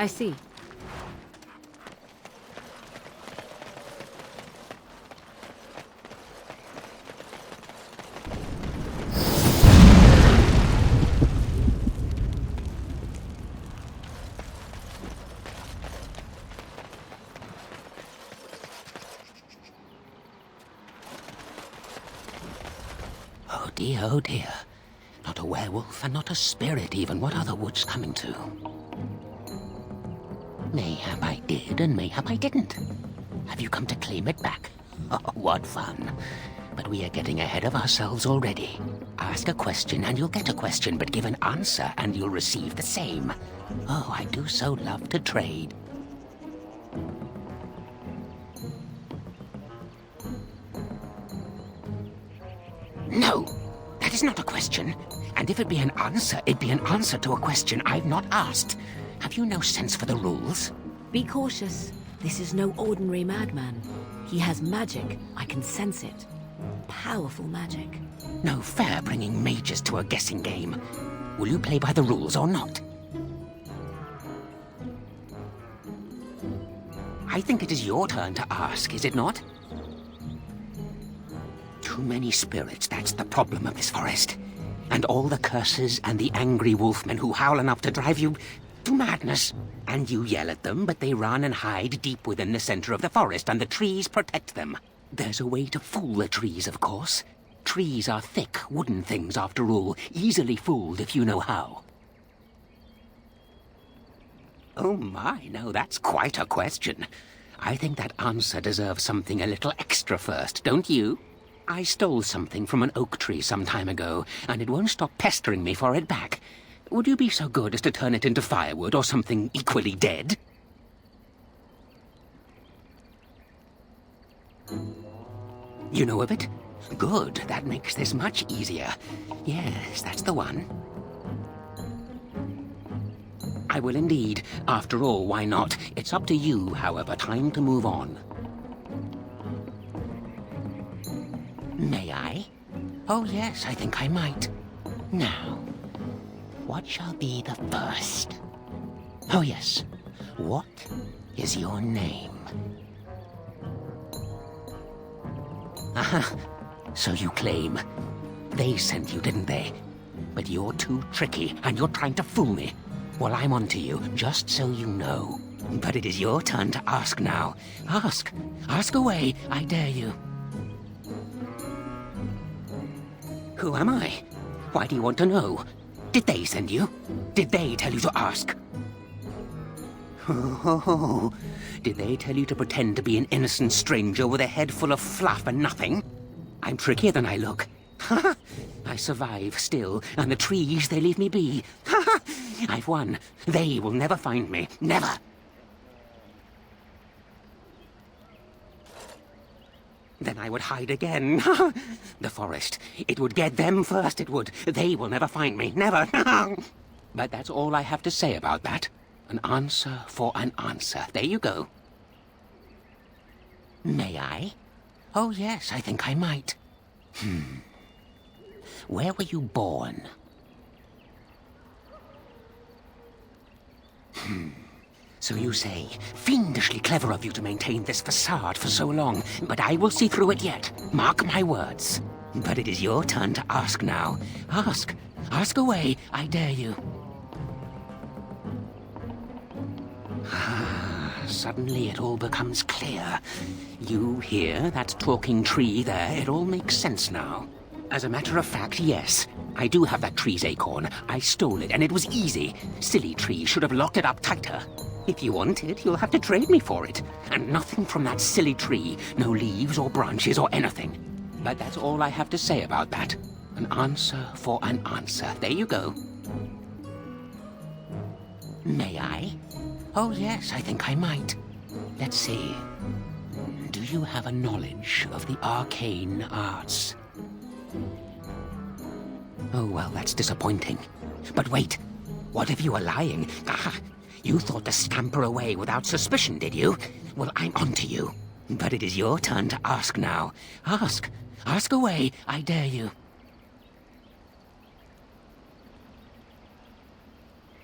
I see. Oh dear, oh dear. Not a werewolf and not a spirit even. What are the woods coming to? Mayhap I did and mayhap I didn't. Have you come to claim it back? What fun. But we are getting ahead of ourselves already. Ask a question and you'll get a question, but give an answer and you'll receive the same. Oh, I do so love to trade. No, that is not a question. And if it be an answer, it'd be an answer to a question I've not asked. Have you no sense for the rules? Be cautious. This is no ordinary madman. He has magic. I can sense it. Powerful magic. No fair bringing mages to a guessing game. Will you play by the rules or not? I think it is your turn to ask, is it not? Too many spirits, that's the problem of this forest. And all the curses and the angry wolfmen who howl enough to drive you to madness. And you yell at them, but they run and hide deep within the center of the forest, and the trees protect them. There's a way to fool the trees, of course. Trees are thick, wooden things, after all, easily fooled if you know how. Oh my, no, that's quite a question. I think that answer deserves something a little extra first, don't you? I stole something from an oak tree some time ago, and it won't stop pestering me for it back. Would you be so good as to turn it into firewood or something equally dead? You know of it? Good, that makes this much easier. Yes, that's the one. I will indeed. After all, why not? It's up to you, however. Time to move on. May I? Oh yes, I think I might. Now, what shall be the first? Oh yes, what is your name? Aha, so you claim. They sent you, didn't they? But you're too tricky, and you're trying to fool me. Well, I'm on to you, just so you know. But it is your turn to ask now. Ask. Ask away, I dare you. Who am I? Why do you want to know? Did they send you? Did they tell you to ask? Oh, did they tell you to pretend to be an innocent stranger with a head full of fluff and nothing? I'm trickier than I look. Ha! I survive still, and the trees, they leave me be. Ha! I've won. They will never find me. Never. Then I would hide again. The forest. It would get them first, it would. They will never find me. Never. But that's all I have to say about that. An answer for an answer. There you go. May I? Oh, yes, I think I might. Where were you born? So you say, fiendishly clever of you to maintain this facade for so long, but I will see through it yet. Mark my words. But it is your turn to ask now. Ask. Ask away, I dare you. Suddenly it all becomes clear. You hear that talking tree there? It all makes sense now. As a matter of fact, yes. I do have that tree's acorn. I stole it, and it was easy. Silly tree should have locked it up tighter. If you want it, you'll have to trade me for it. And nothing from that silly tree. No leaves or branches or anything. But that's all I have to say about that. An answer for an answer. There you go. May I? Oh, yes, I think I might. Let's see. Do you have a knowledge of the arcane arts? Oh, well, that's disappointing. But wait, what if you were lying? Ah, you thought to scamper away without suspicion, did you? Well, I'm on to you. But it is your turn to ask now. Ask. Ask away, I dare you.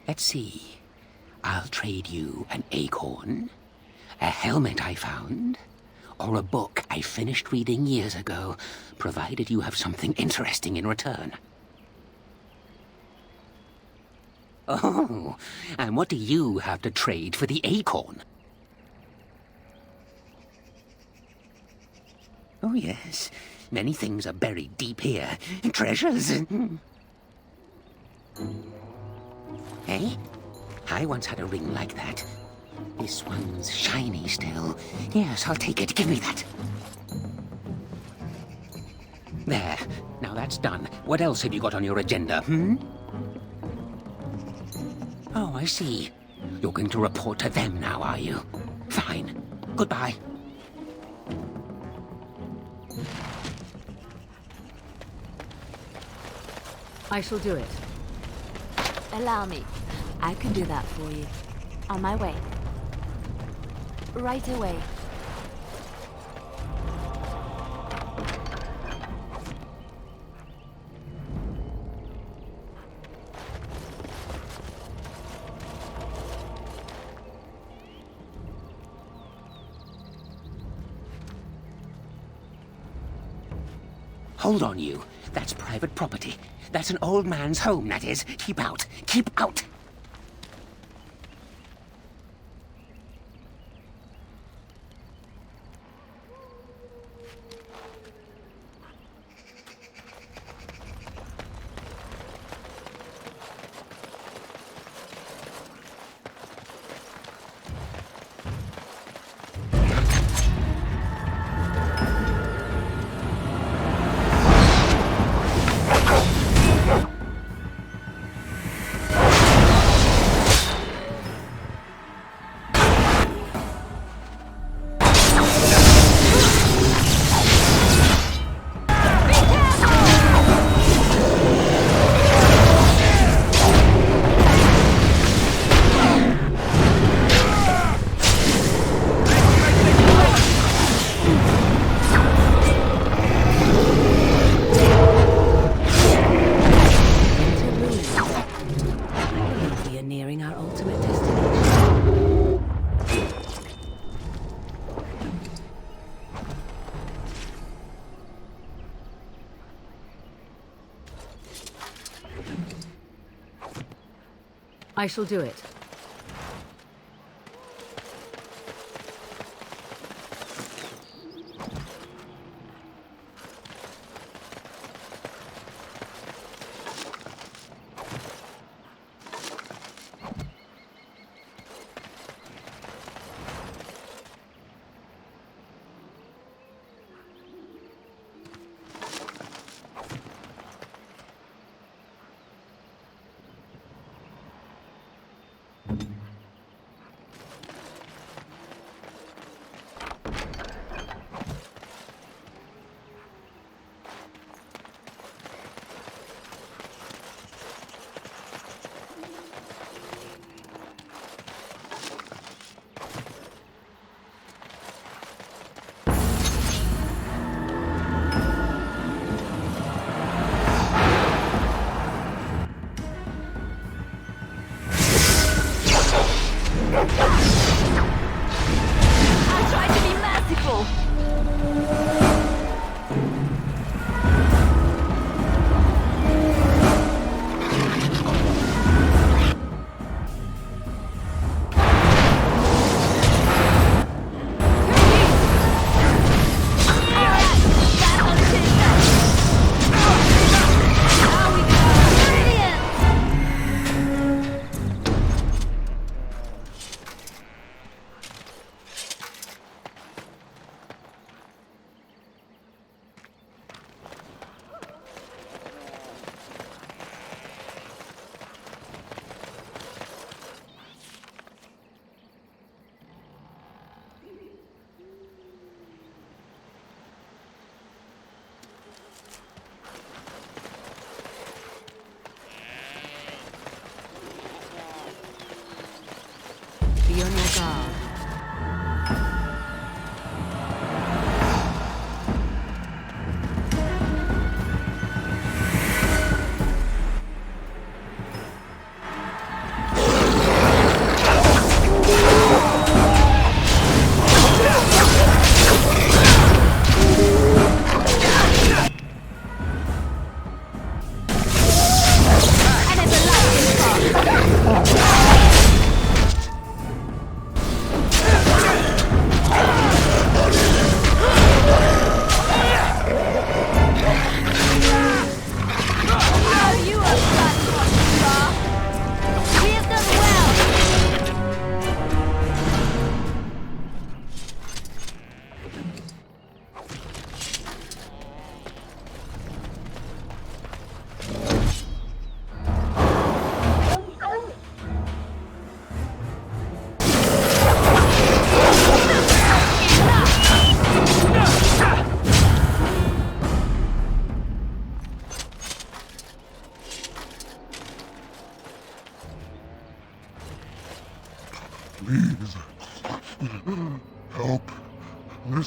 Let's see. I'll trade you an acorn, a helmet I found, or a book I finished reading years ago, provided you have something interesting in return. Oh, and what do you have to trade for the acorn? Oh, yes. Many things are buried deep here. Treasures. Hey? I once had a ring like that. This one's shiny still. Yes, I'll take it. Give me that. There. Now that's done. What else have you got on your agenda, hmm? Oh, I see. You're going to report to them now, are you? Fine. Goodbye. I shall do it. Allow me. I can do that for you. On my way. Right away. Hold on, you. That's private property. That's an old man's home, that is. Keep out. Keep out! I shall do it.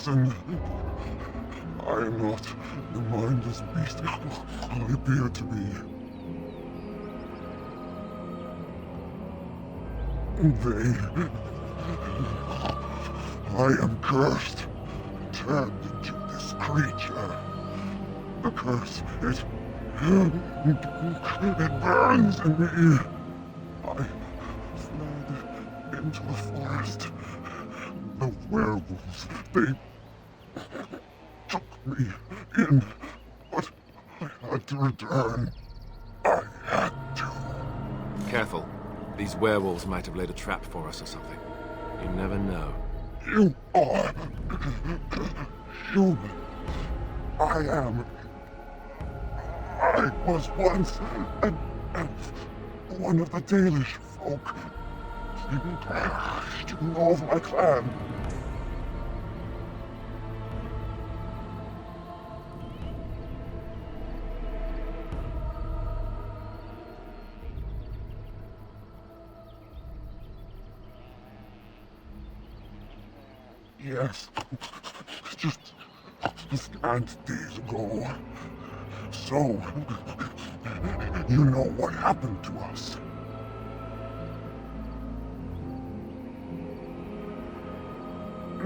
Listen. I am not the mindless beast I appear to be. I am cursed, turned into this creature. The curse, it burns in me. I fled into the forest. The werewolves, they took me in, but I had to return. I had to. Careful. These werewolves might have laid a trap for us or something. You never know. You are human. I am. I was once an elf, one of the Dalish folk. You know of my clan. Yes, just scant days ago. So, you know what happened to us.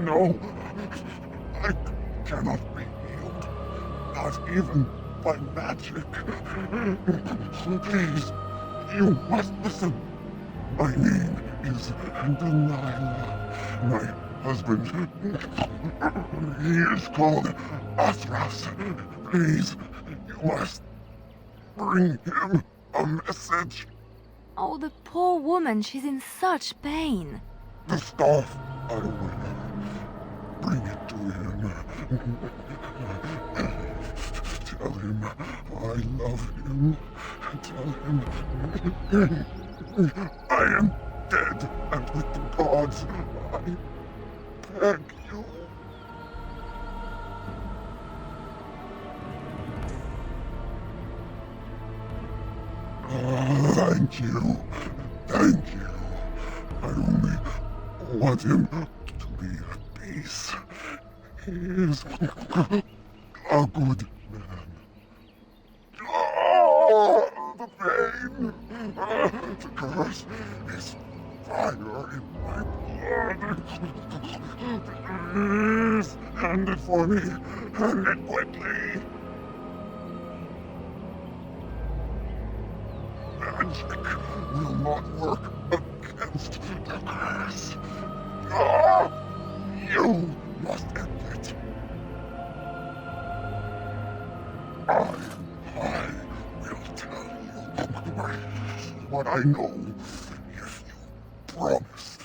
No, I cannot be healed. Not even by magic. Please, you must listen. My name is Dalilah. My husband, he is called Athras. Please, you must bring him a message. Oh, the poor woman, she's in such pain. The staff, I will bring it to him. Tell him I love him. Tell him I am dead and with the gods. I beg you. Thank you. Thank you. I only want him to be at peace. He is a good man. Oh, the pain. The curse is fire in my blood. Please, hand it for me. Hand it quickly. Magic will not work against the curse. You must end it. I will tell you what I know if you promise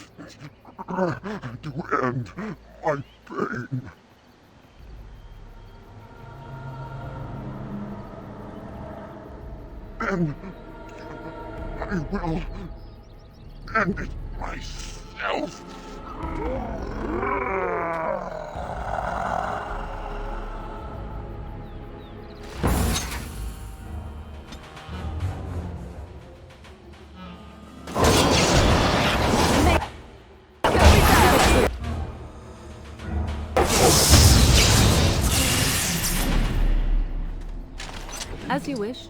to end my pain. Then I will end it myself. As you wish.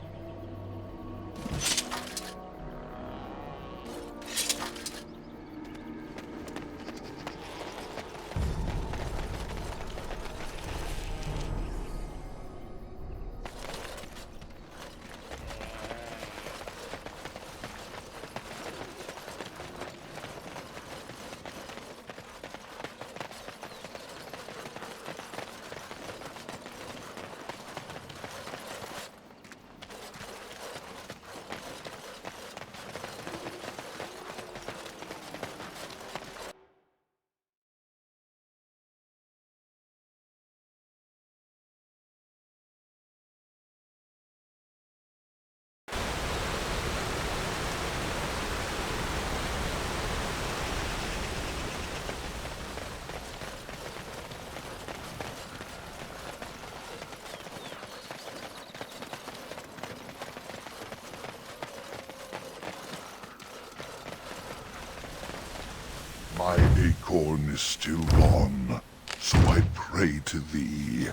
My acorn is still gone. So I pray to thee.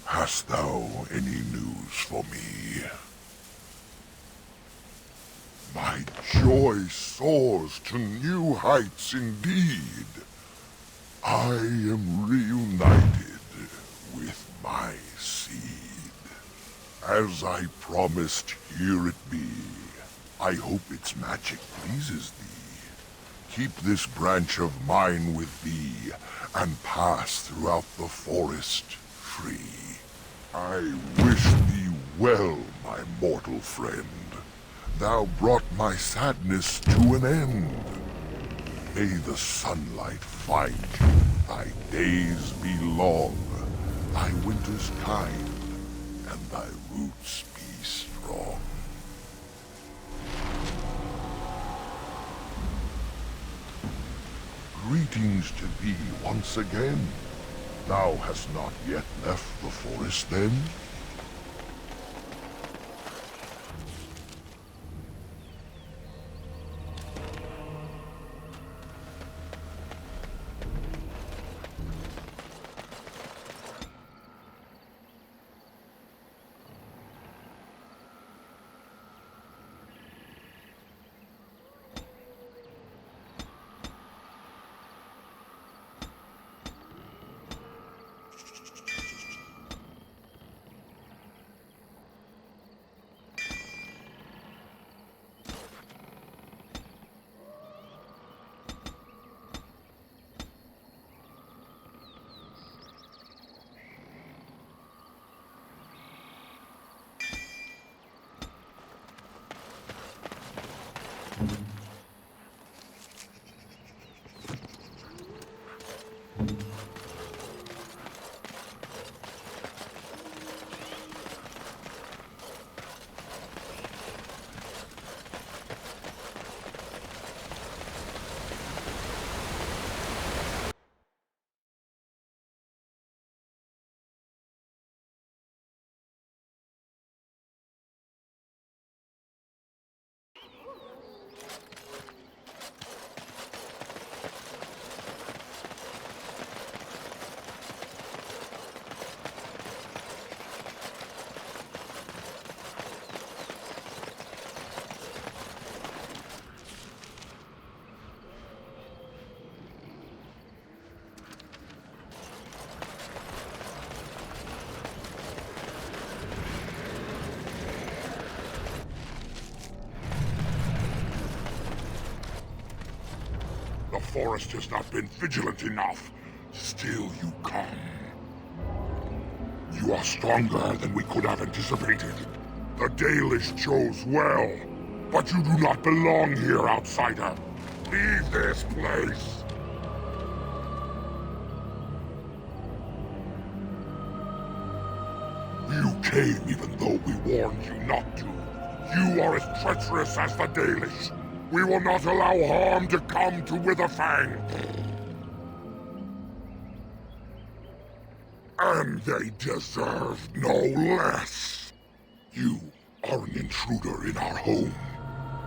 Hast thou any news for me? My joy soars to new heights indeed. I am reunited with my seed. As I promised, here it be. I hope its magic pleases thee. Keep this branch of mine with thee, and pass throughout the forest free. I wish thee well, my mortal friend. Thou brought my sadness to an end. May the sunlight find you, thy days be long, thy winters kind, and thy roots be strong. Greetings to thee once again. Thou hast not yet left the forest, then? The forest has not been vigilant enough. Still you come. You are stronger than we could have anticipated. The Dalish chose well, but you do not belong here, outsider. Leave this place. You came even though we warned you not to. You are as treacherous as the Dalish. We will not allow harm to come to Witherfang. And they deserve no less. You are an intruder in our home.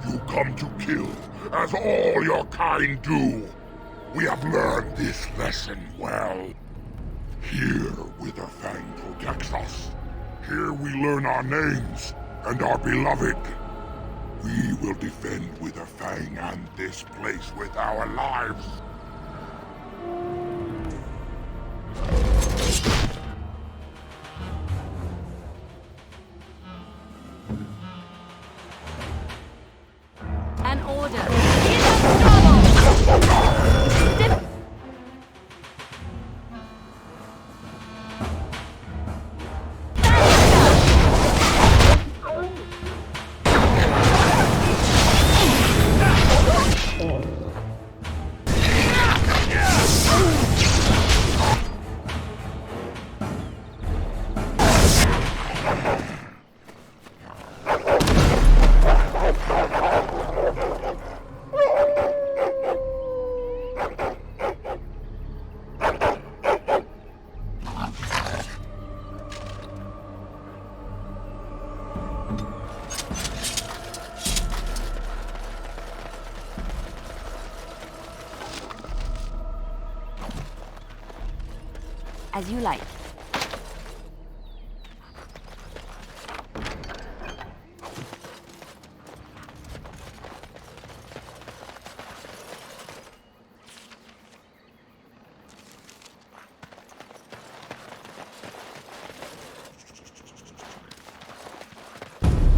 You come to kill, as all your kind do. We have learned this lesson well. Here, Witherfang protects us. Here we learn our names and are beloved. We will defend Witherfang and this place with our lives. An order. Indestructible! As you like.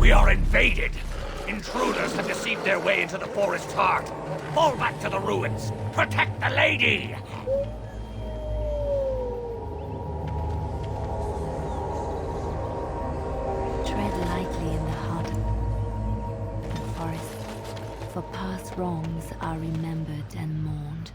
We are invaded! Intruders have deceived their way into the forest's heart. Fall back to the ruins! Protect the lady! Tread lightly in the heart of the forest, for past wrongs are remembered and mourned.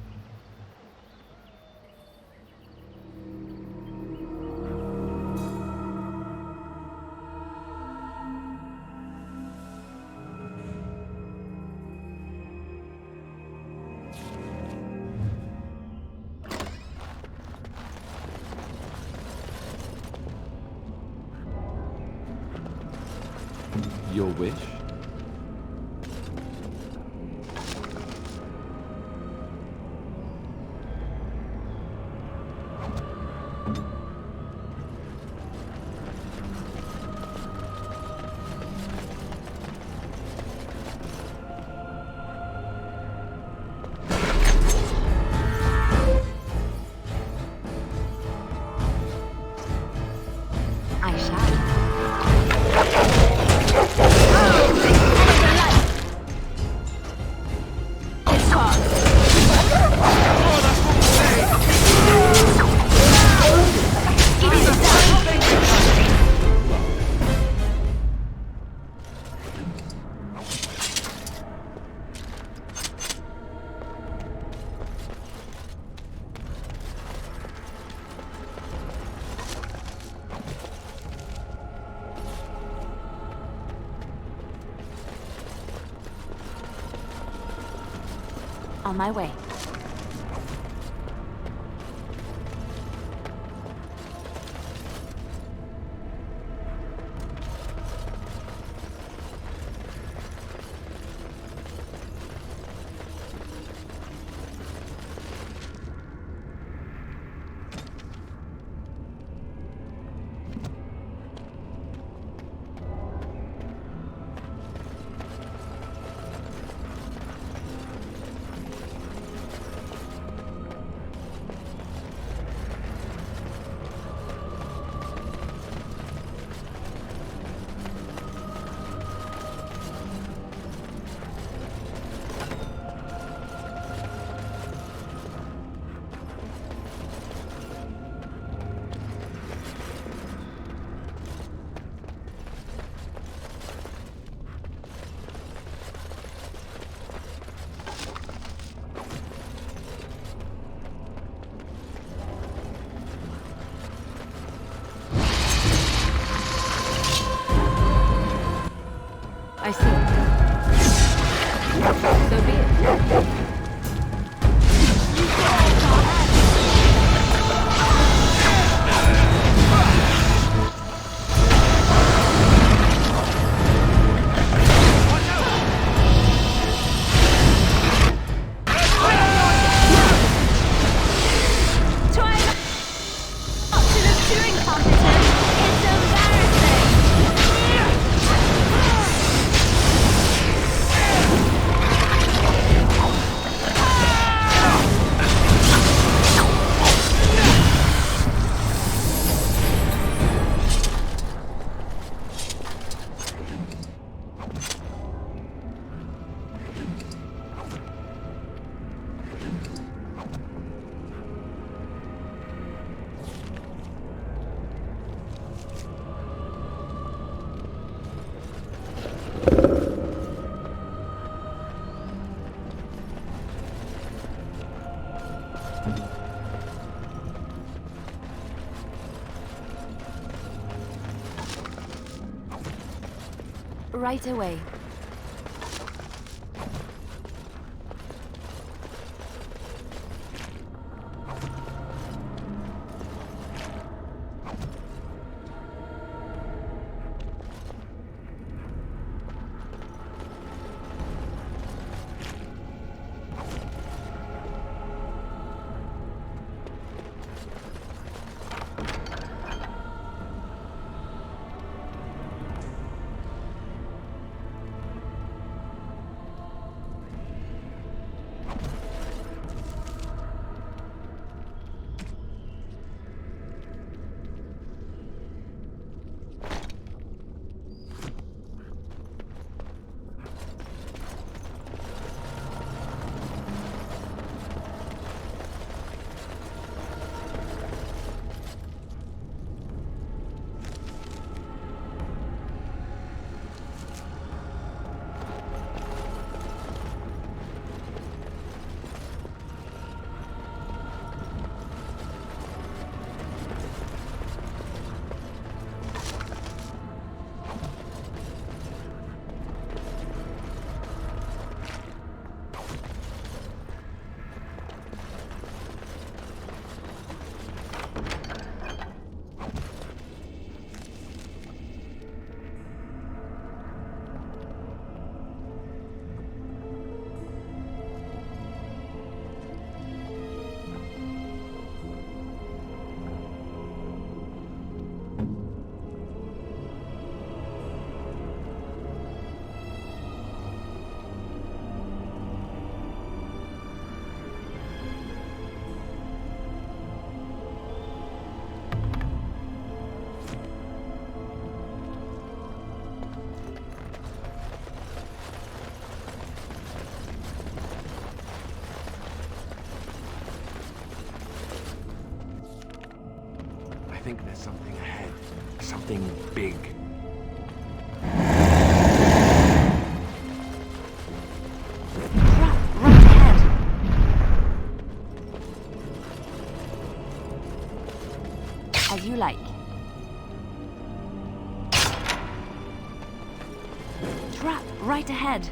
Your wish? I shall. On my way. I see. So be it. Right away. think there's something ahead. Something big. Right ahead. As you like. Trap right ahead.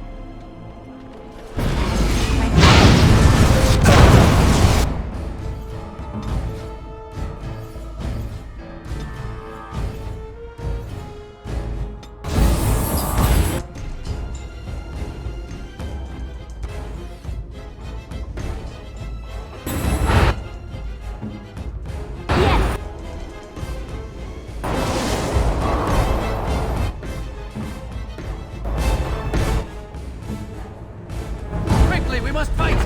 Quickly, we must fight!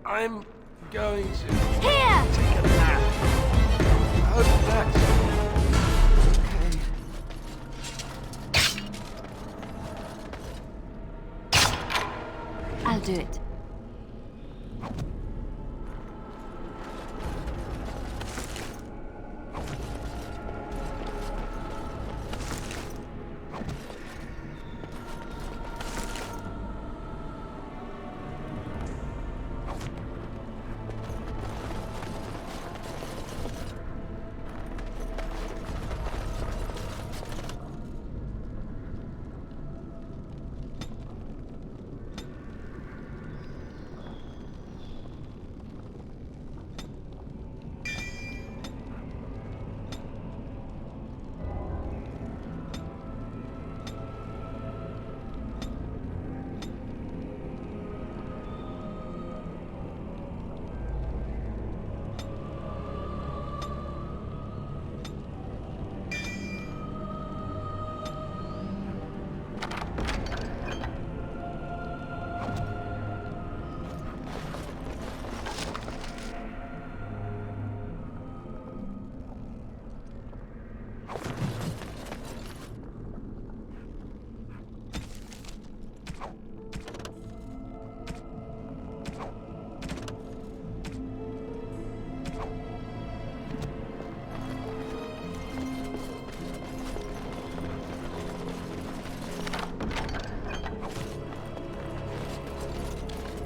I'm going to Here! take a nap. I hope that's okay. I'll do it.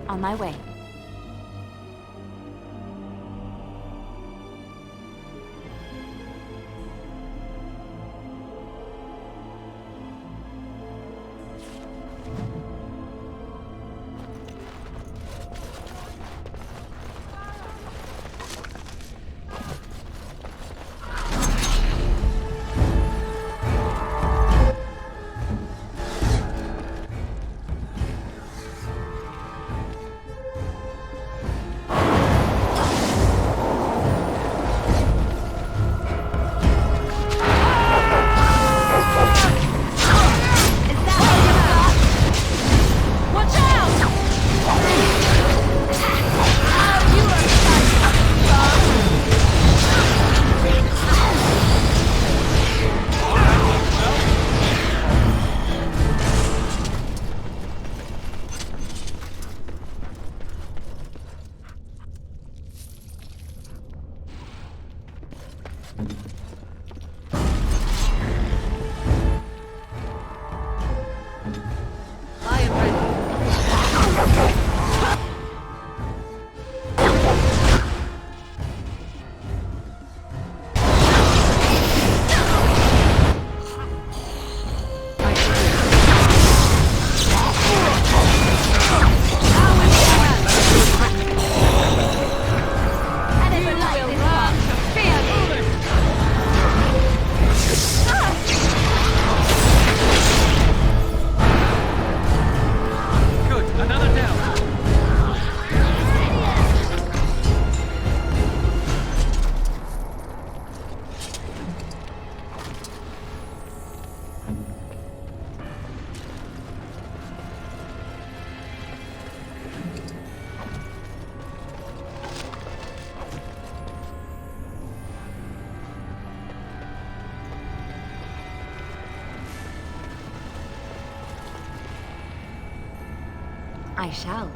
On my way. I shall.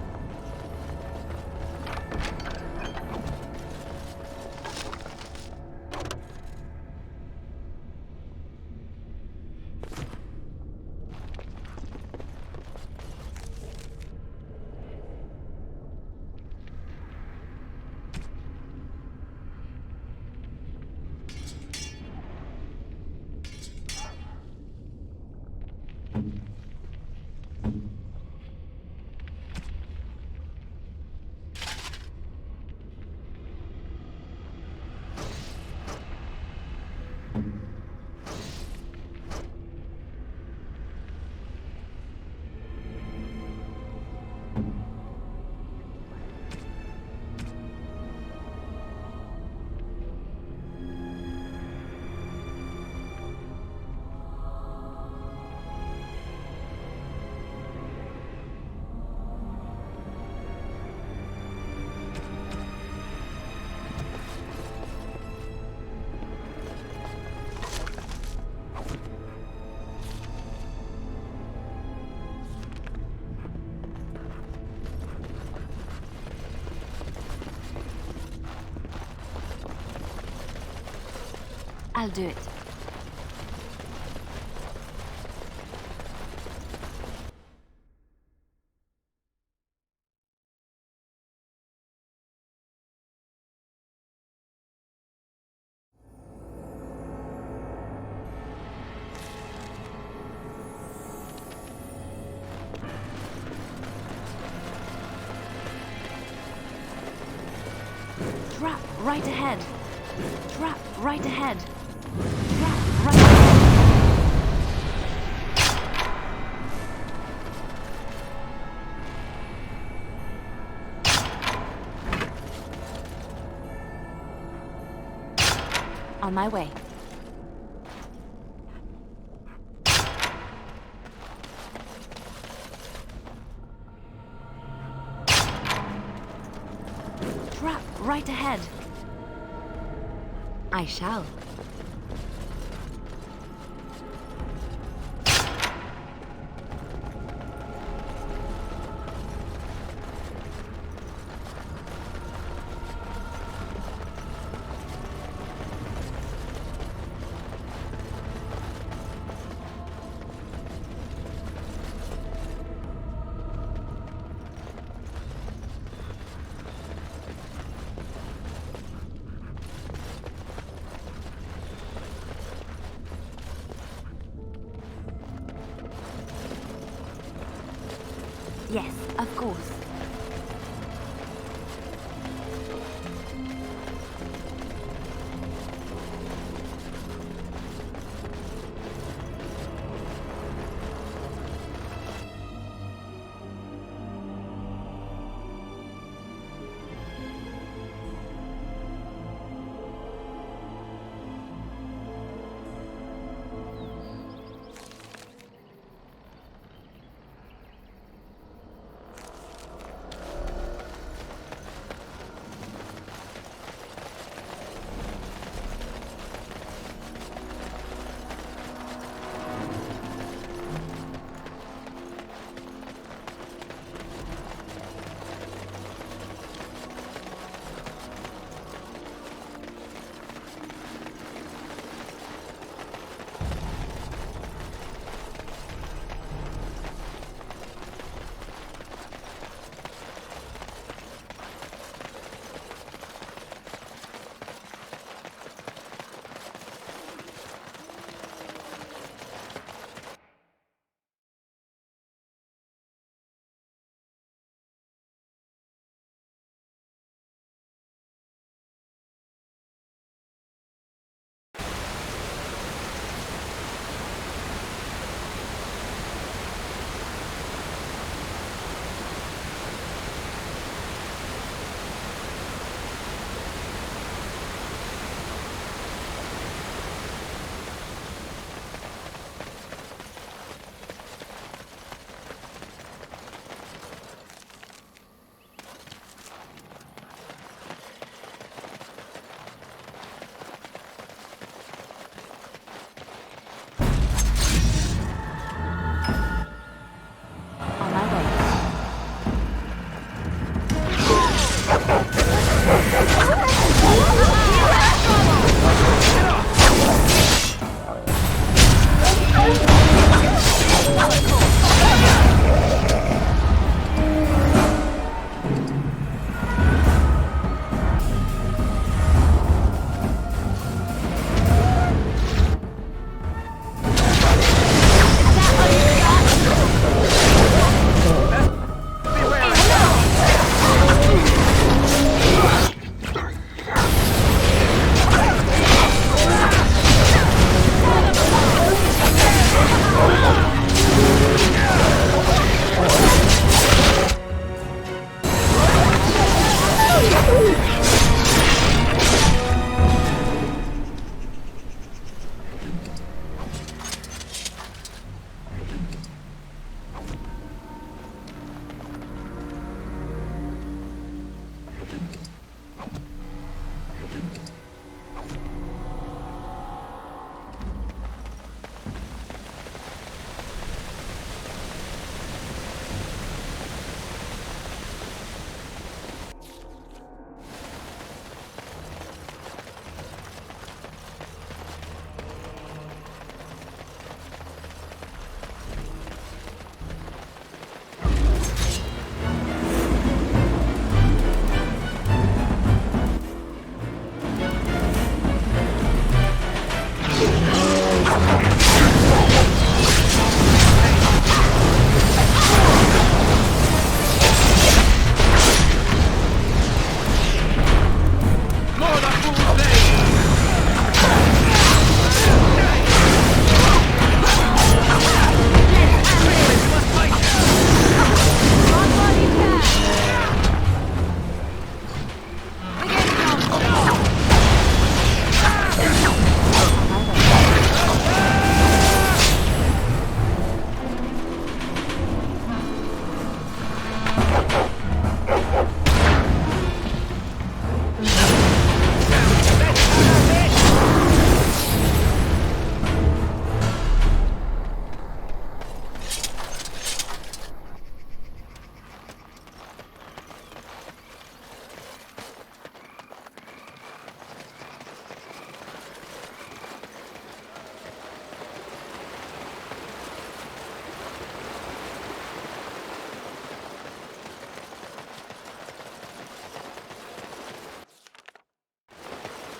I'll do it. Trap right ahead. Trap right ahead. Trap right ahead. On my way. Trap right ahead. I shall. Yes, of course.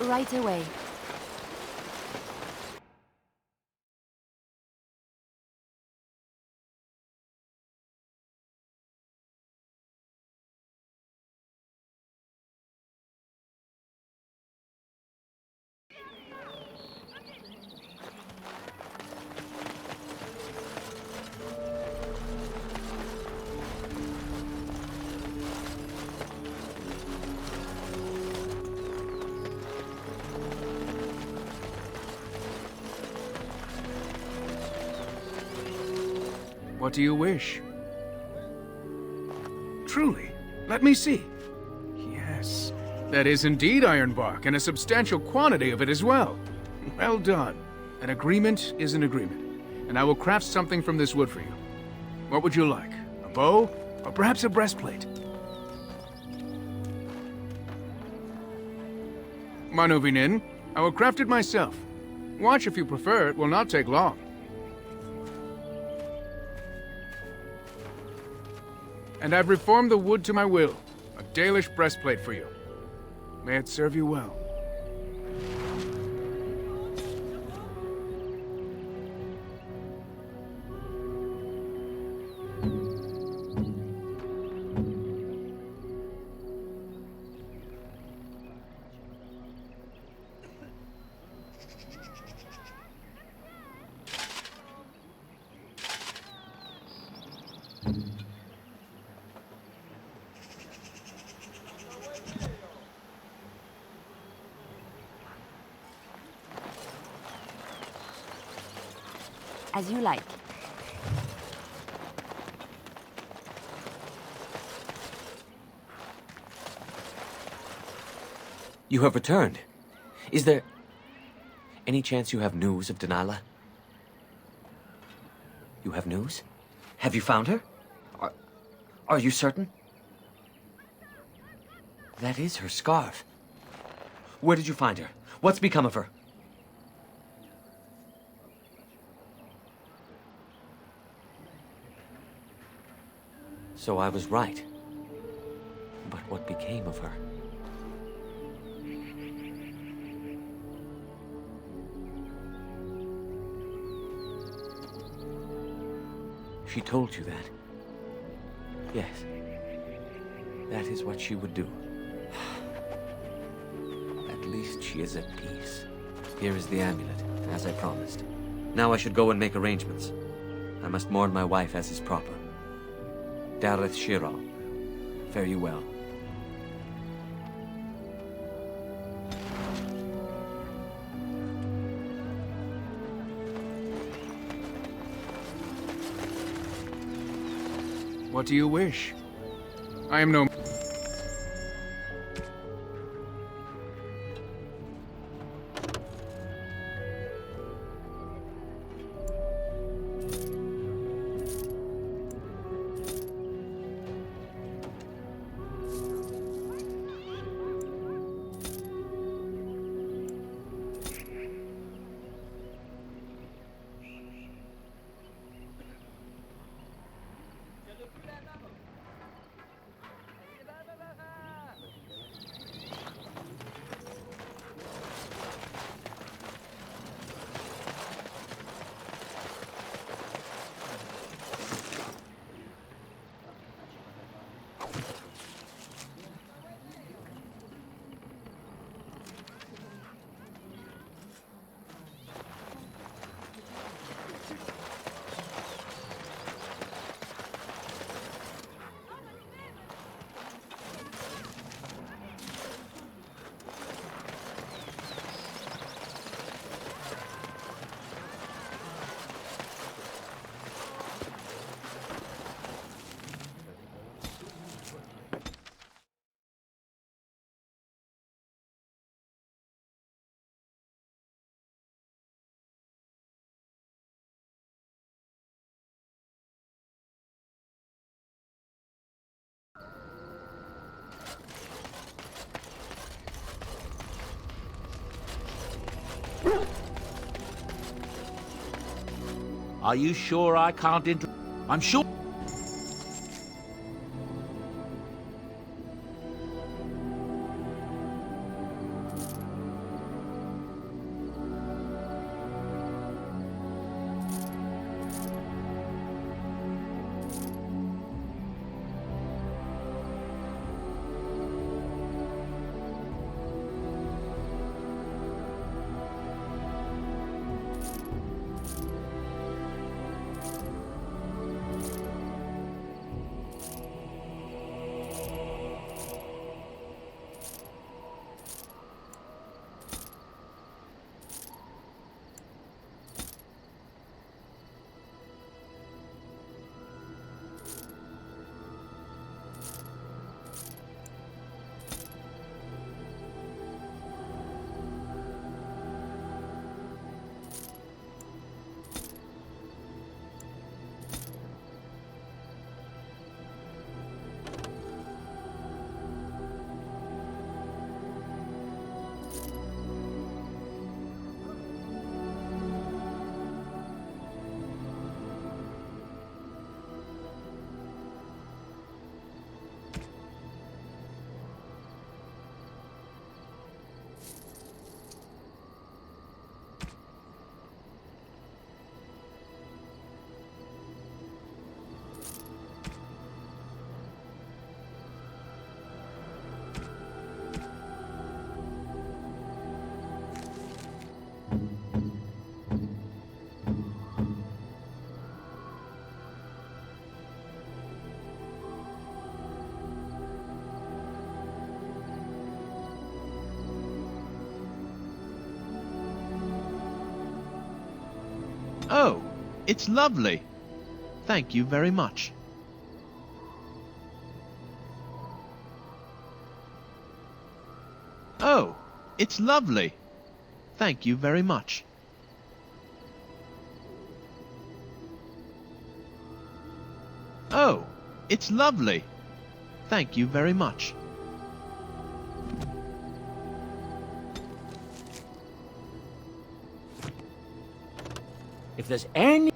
right away. What do you wish? Truly, let me see. Yes, that is indeed ironbark, and a substantial quantity of it as well. Well done. An agreement is an agreement, and I will craft something from this wood for you. What would you like? A bow, or perhaps a breastplate? Manuvinin, I will craft it myself. Watch if you prefer, it will not take long. And I've reformed the wood to my will. A Dalish breastplate for you. May it serve you well. As you like. You have returned. Is there any chance you have news of Delilah? You have news? Have you found her? Are you certain? That is her scarf. Where did you find her? What's become of her? So I was right. But what became of her? She told you that? Yes. That is what she would do. At least she is at peace. Here is the amulet, as I promised. Now I should go and make arrangements. I must mourn my wife as is proper. Dareth Shiral, fare you well. What do you wish? I am no... Are you sure I can't I'm sure... Oh, it's lovely. Thank you very much. Oh, it's lovely. Thank you very much. Oh, it's lovely. Thank you very much. If there's any...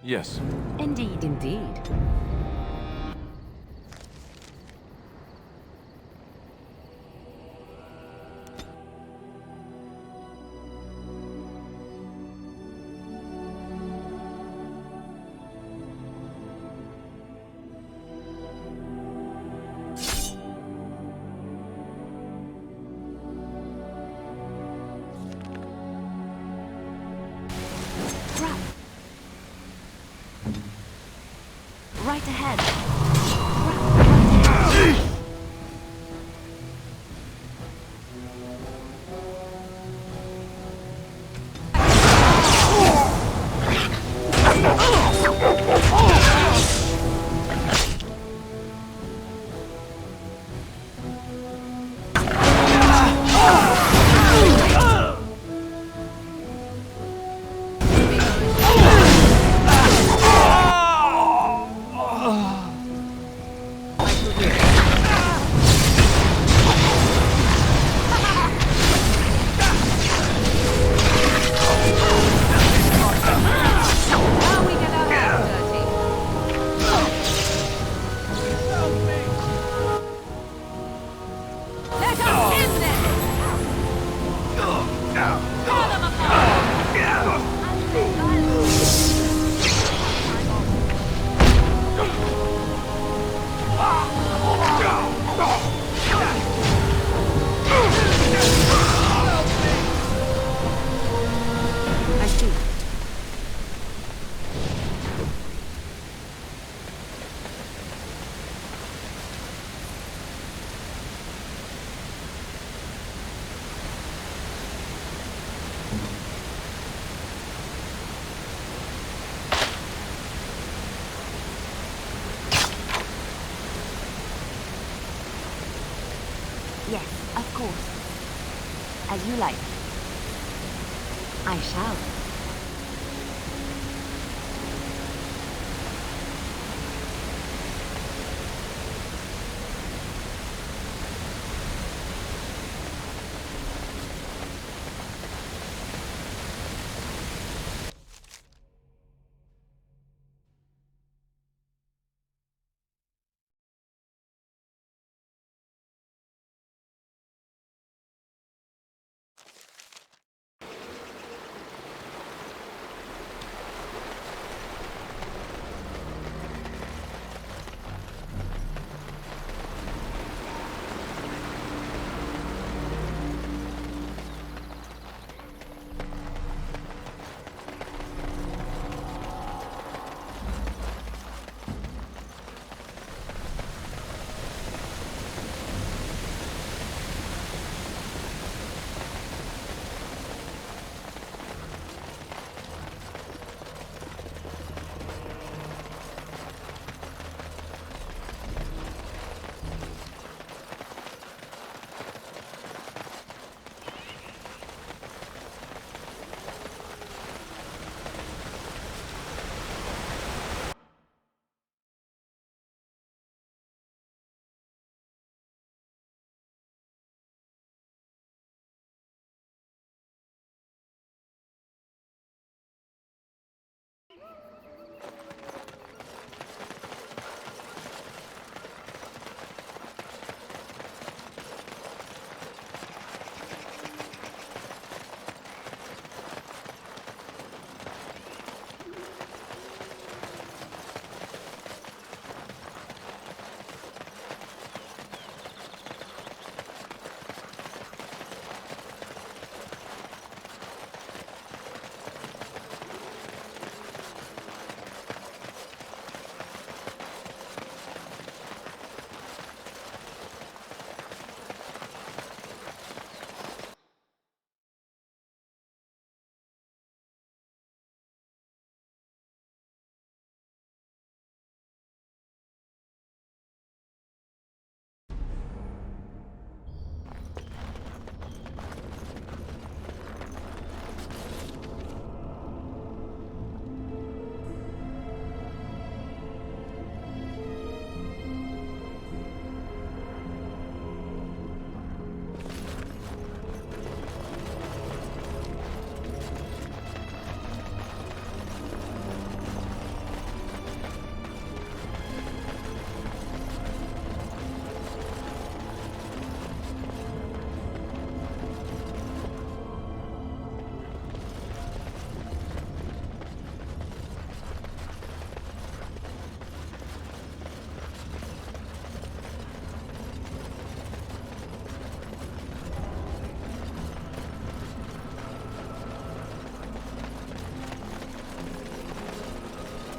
Yes. Indeed. Indeed. Right ahead. Yes, of course. As you like. I shall.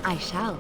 I shall.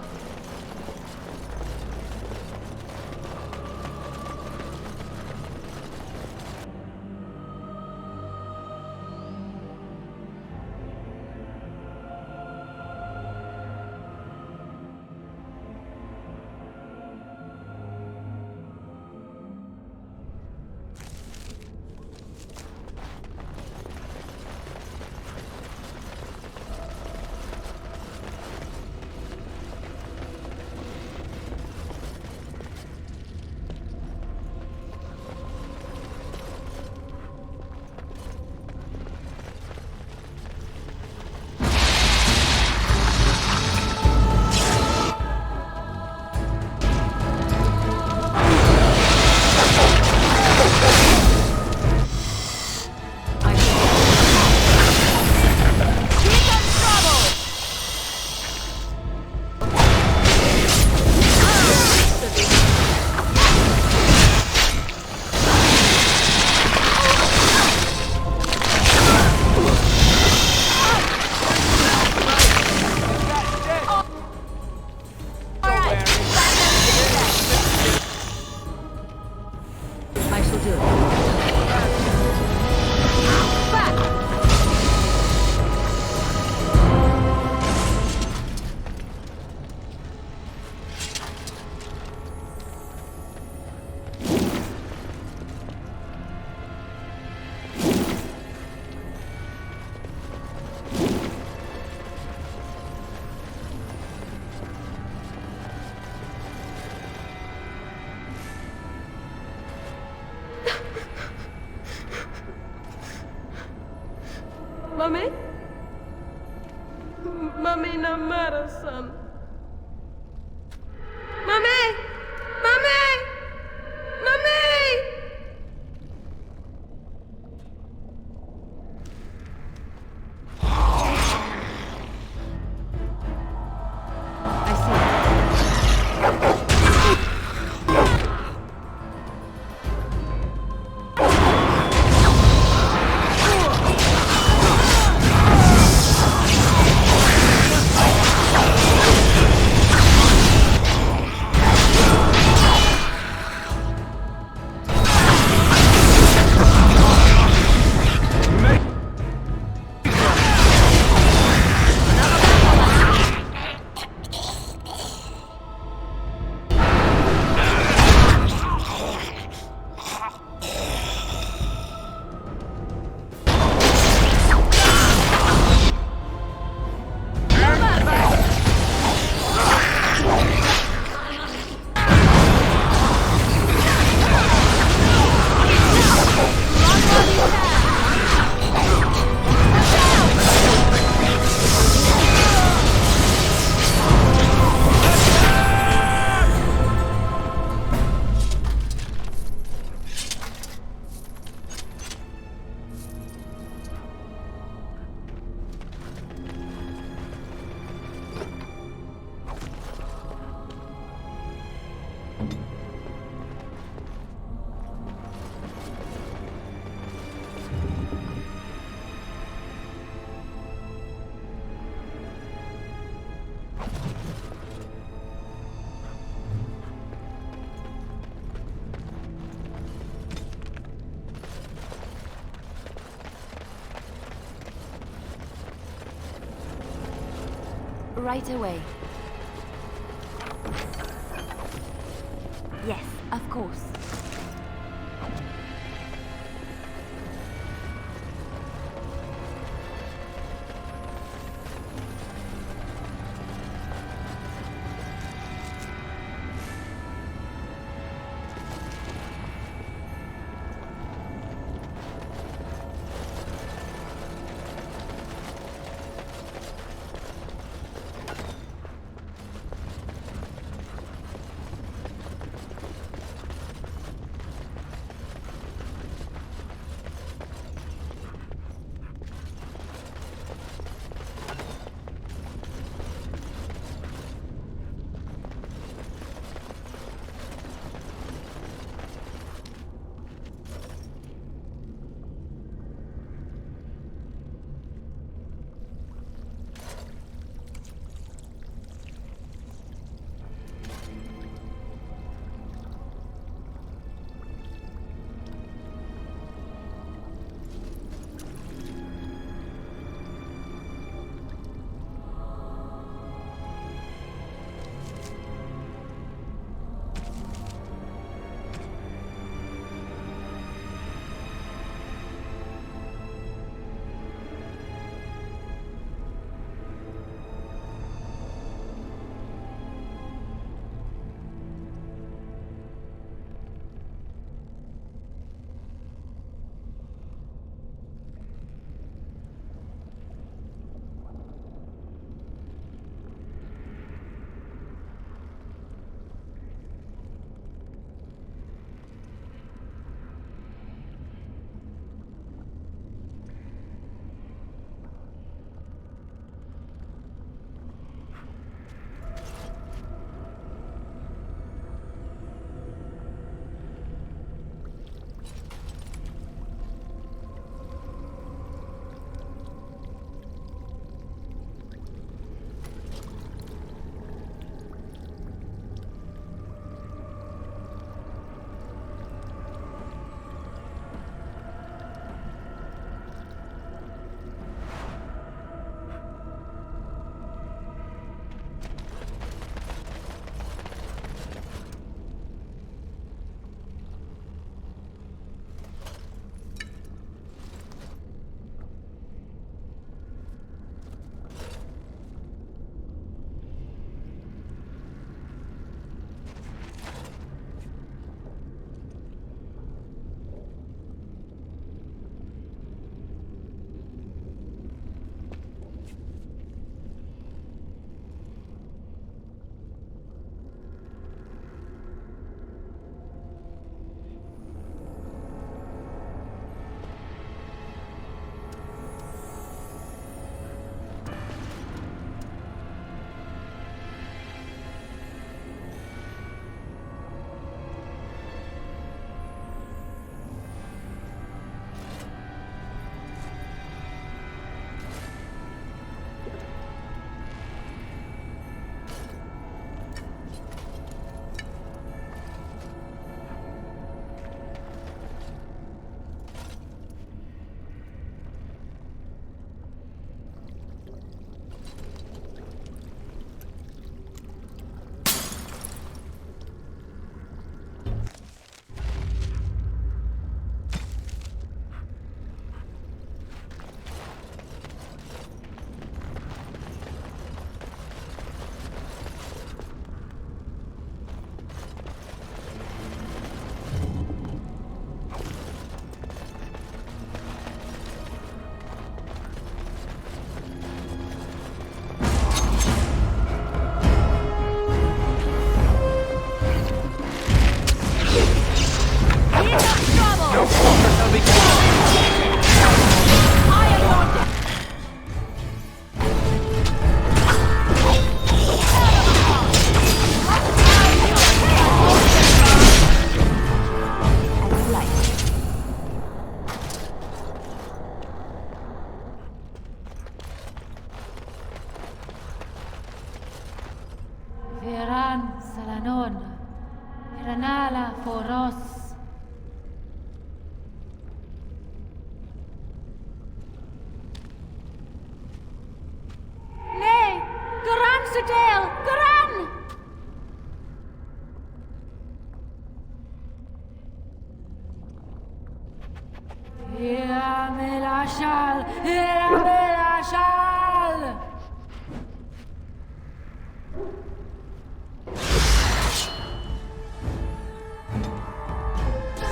Mummy? Mummy, no matter, son. Mummy! Mummy! Mummy! Right away. Yes, of course.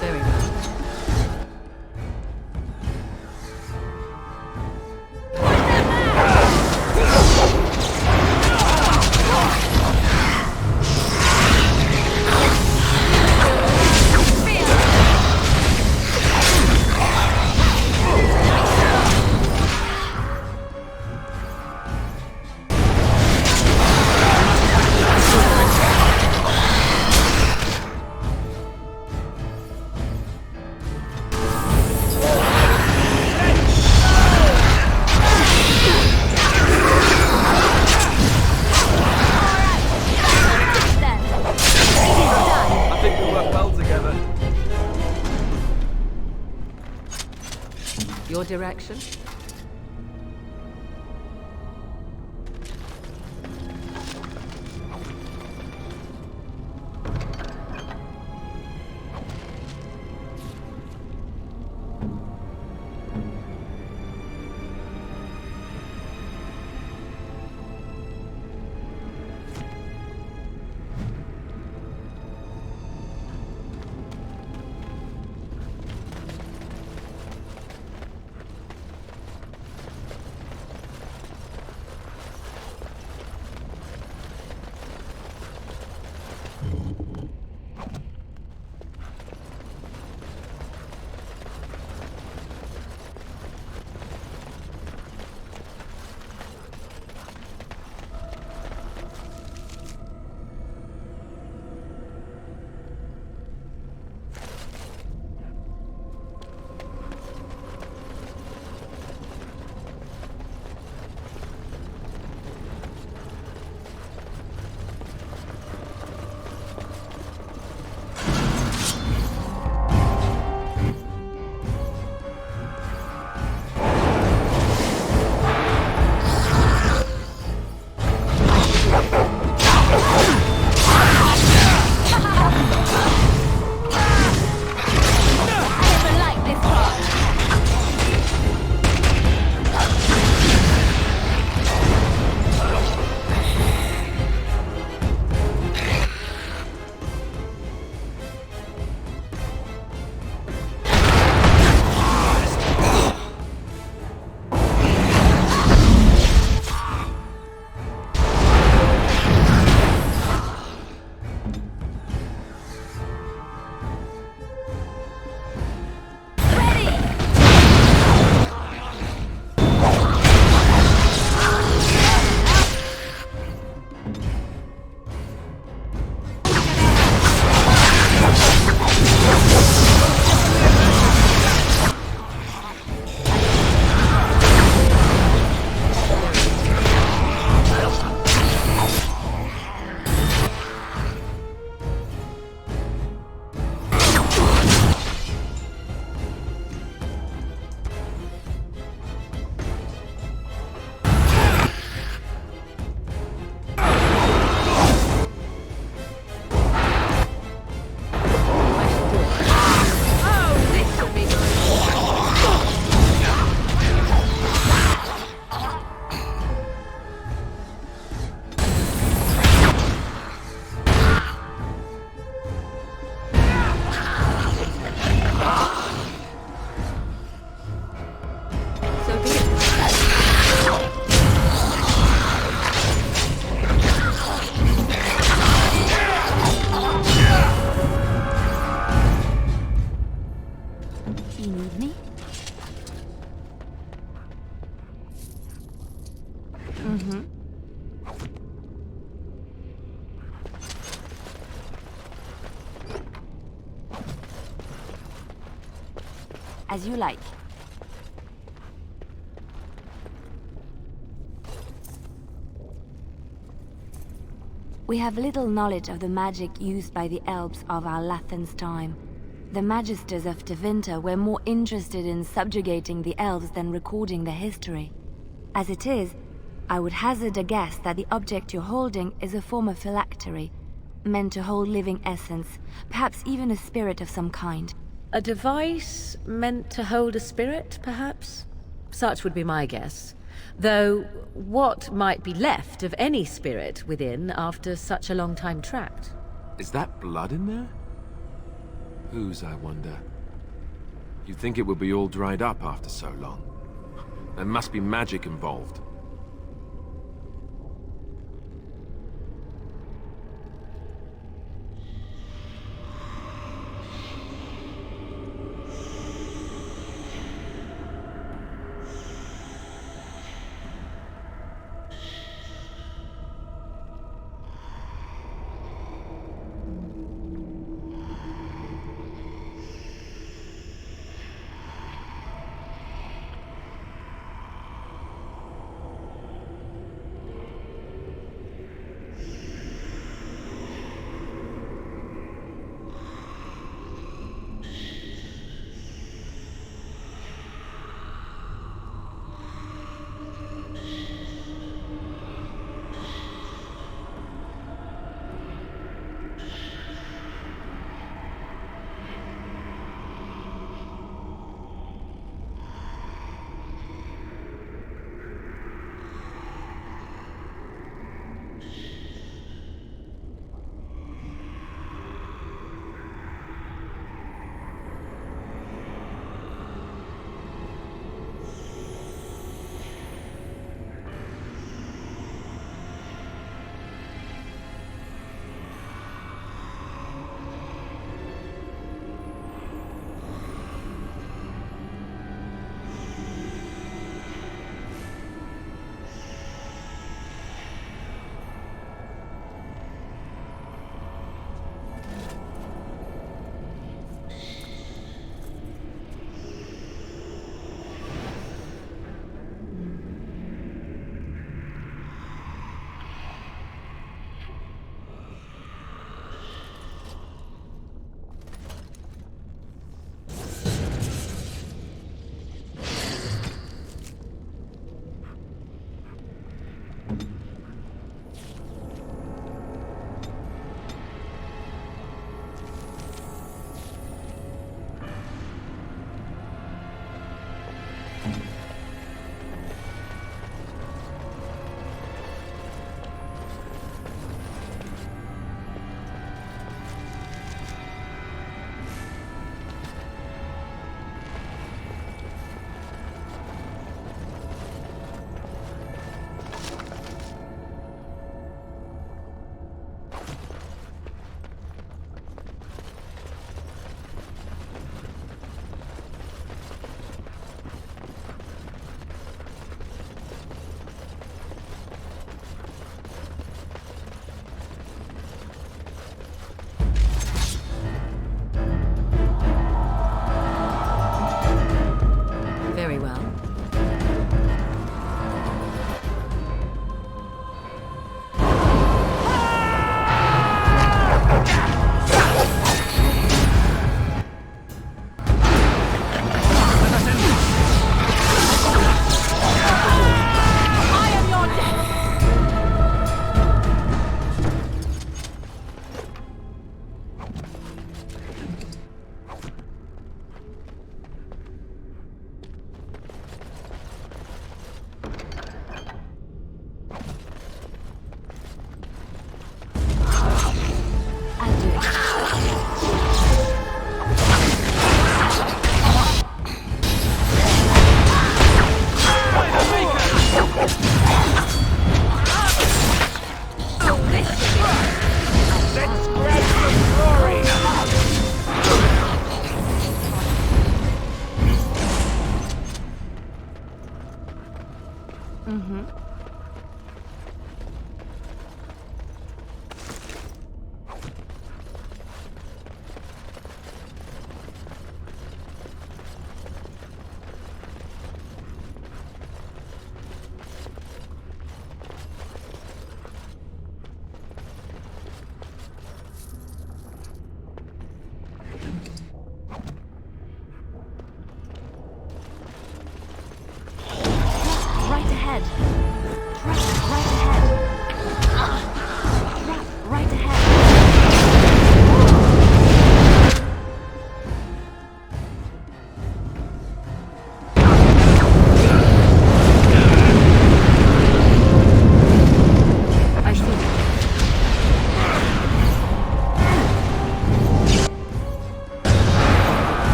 Very well. I think we work well together. Your direction? As you like. We have little knowledge of the magic used by the Elves of our Lathan's time. The Magisters of Tevinter were more interested in subjugating the Elves than recording their history. As it is, I would hazard a guess that the object you're holding is a form of phylactery, meant to hold living essence, perhaps even a spirit of some kind. A device meant to hold a spirit, perhaps? Such would be my guess. Though, what might be left of any spirit within after such a long time trapped? Is that blood in there? Whose, I wonder? You'd think it would be all dried up after so long. There must be magic involved.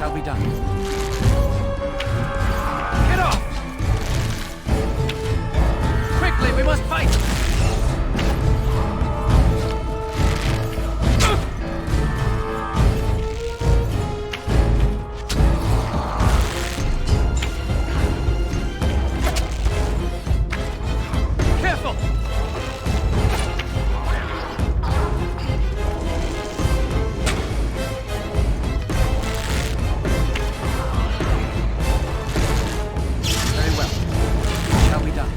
shall be done. Get off! Quickly, we must fight! Careful! Very well. Shall be done.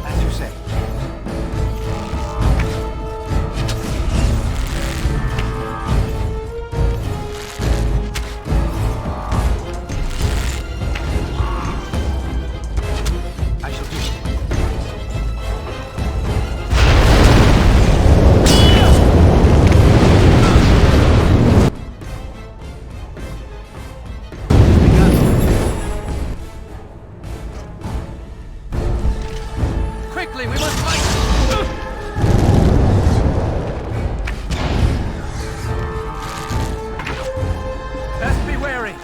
As you say. I shall do it. Quickly, we must fight! Best be wary.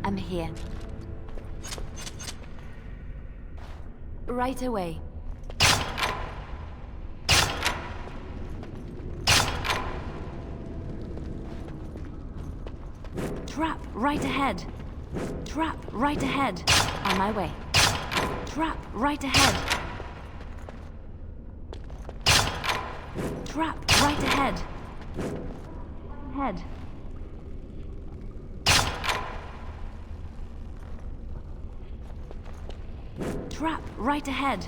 I'm here. Right away. Trap right ahead. Trap right ahead. On my way. Trap right ahead. Trap right ahead. Head. Trap right ahead.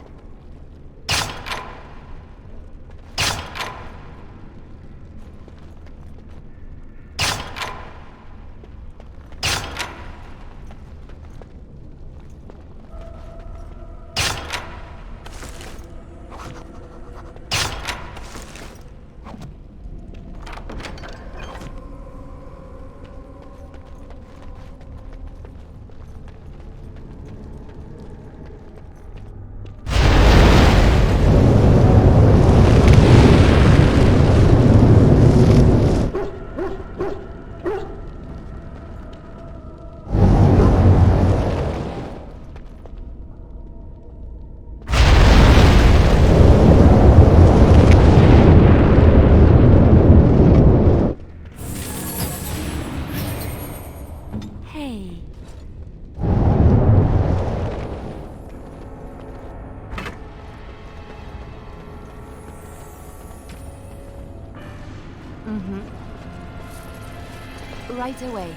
Hey. Right away.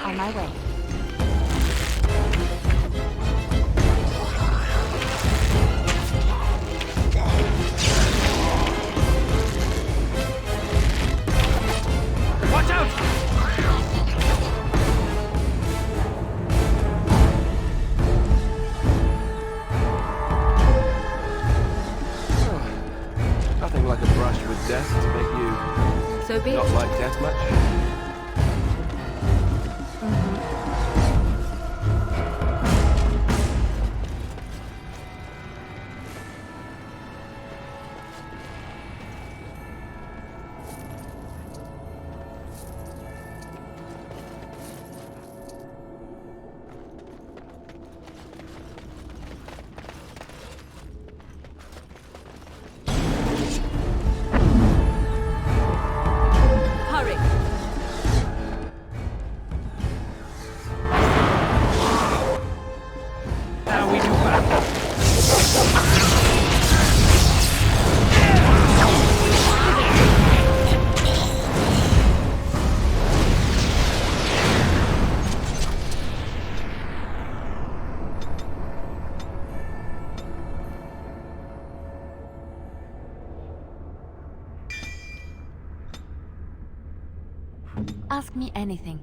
On my way. Watch out! Nothing like a brush with death to make you So be not it. like death much. Hurry! Now we do battle. Ask me anything.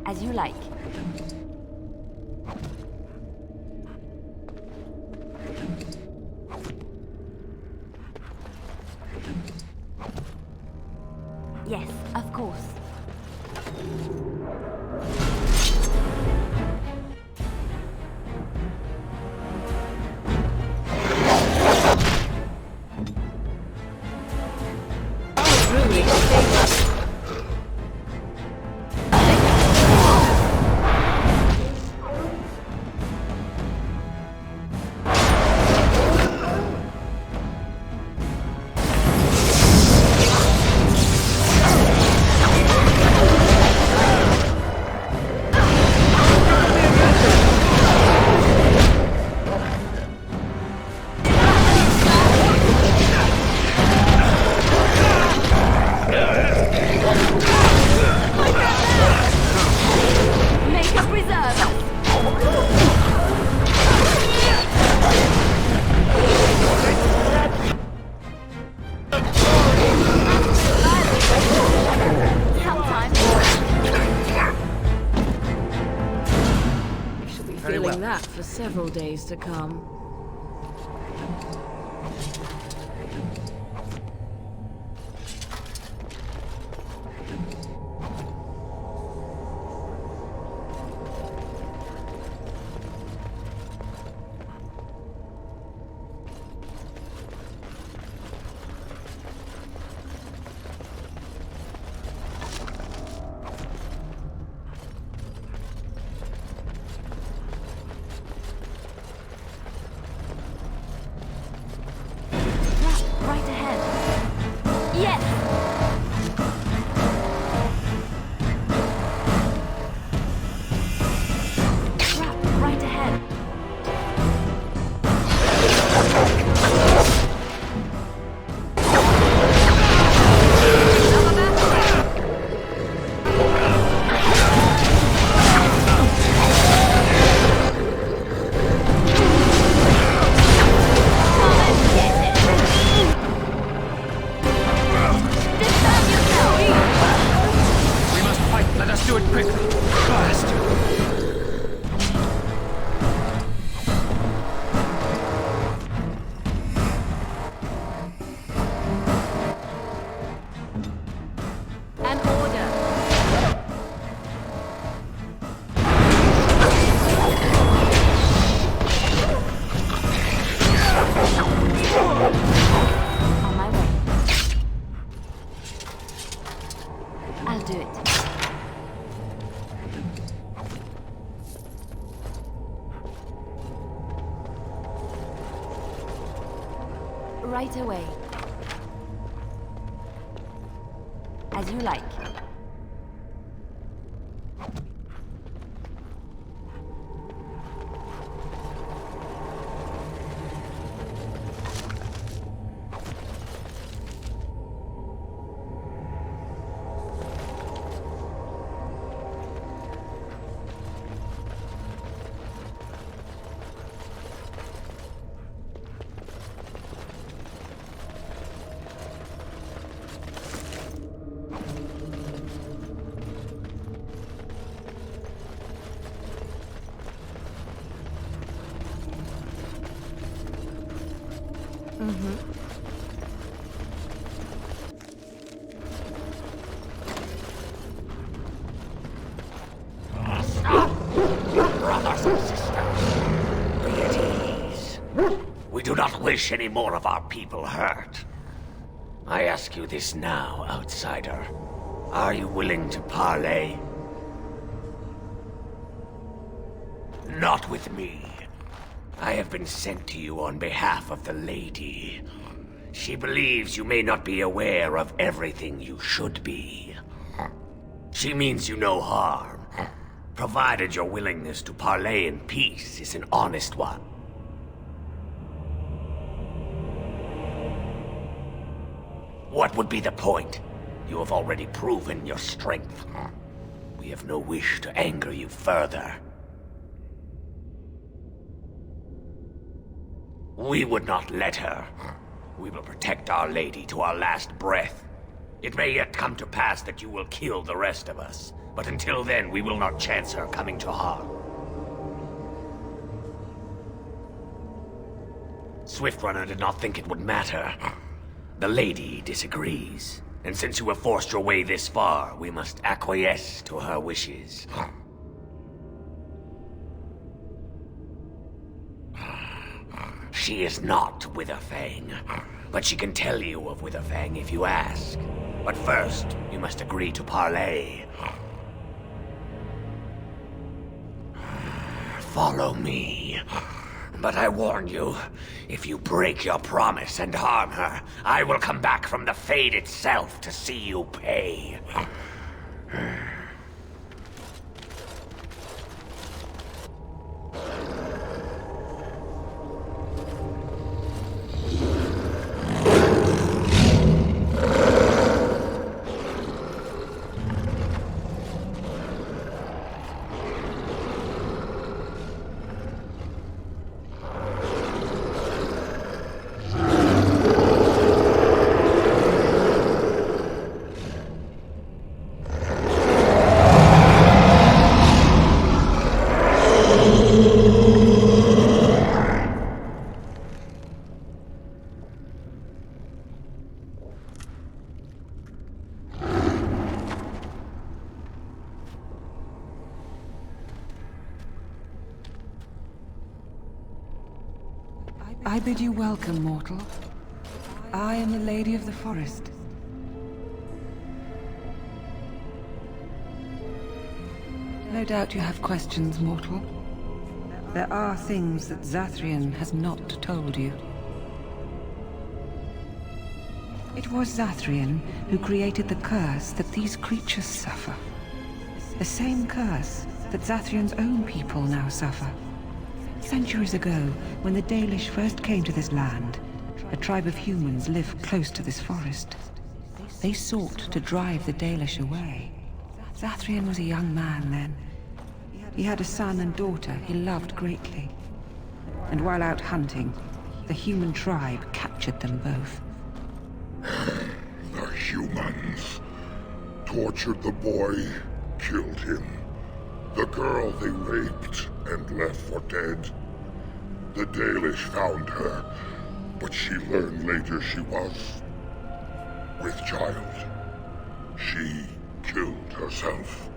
As you like. Yes, of course. preserve us! She'll be feeling that for several days to come. Right ahead. Yes! Trap, right ahead. We must fight. Let us do it quickly. Fast. An order. On my way. I'll do it. Right away. As you like. Brothers and sisters, be at ease. We do not wish any more of our people hurt. I ask you this now, outsider. Are you willing to parley? Not with me. I have been sent to you on behalf of the lady. She believes you may not be aware of everything you should be. She means you no harm, provided your willingness to parley in peace is an honest one. What would be the point? You have already proven your strength. We have no wish to anger you further. We would not let her. We will protect Our Lady to our last breath. It may yet come to pass that you will kill the rest of us, but until then we will not chance her coming to harm. Swiftrunner did not think it would matter. The Lady disagrees, and since you have forced your way this far, we must acquiesce to her wishes. She is not Witherfang, but she can tell you of Witherfang if you ask. But first, you must agree to parley. Follow me. But I warn you, if you break your promise and harm her, I will come back from the Fade itself to see you pay. I bid you welcome, mortal. I am the Lady of the Forest. No doubt you have questions, mortal. There are things that Zathrian has not told you. It was Zathrian who created the curse that these creatures suffer. The same curse that Zathrian's own people now suffer. Centuries ago, when the Dalish first came to this land, a tribe of humans lived close to this forest. They sought to drive the Dalish away. Zathrian was a young man then. He had a son and daughter he loved greatly. And while out hunting, the human tribe captured them both. The humans tortured the boy, killed him. The girl they raped and left for dead. The Dalish found her, but she learned later she was with child. She killed herself.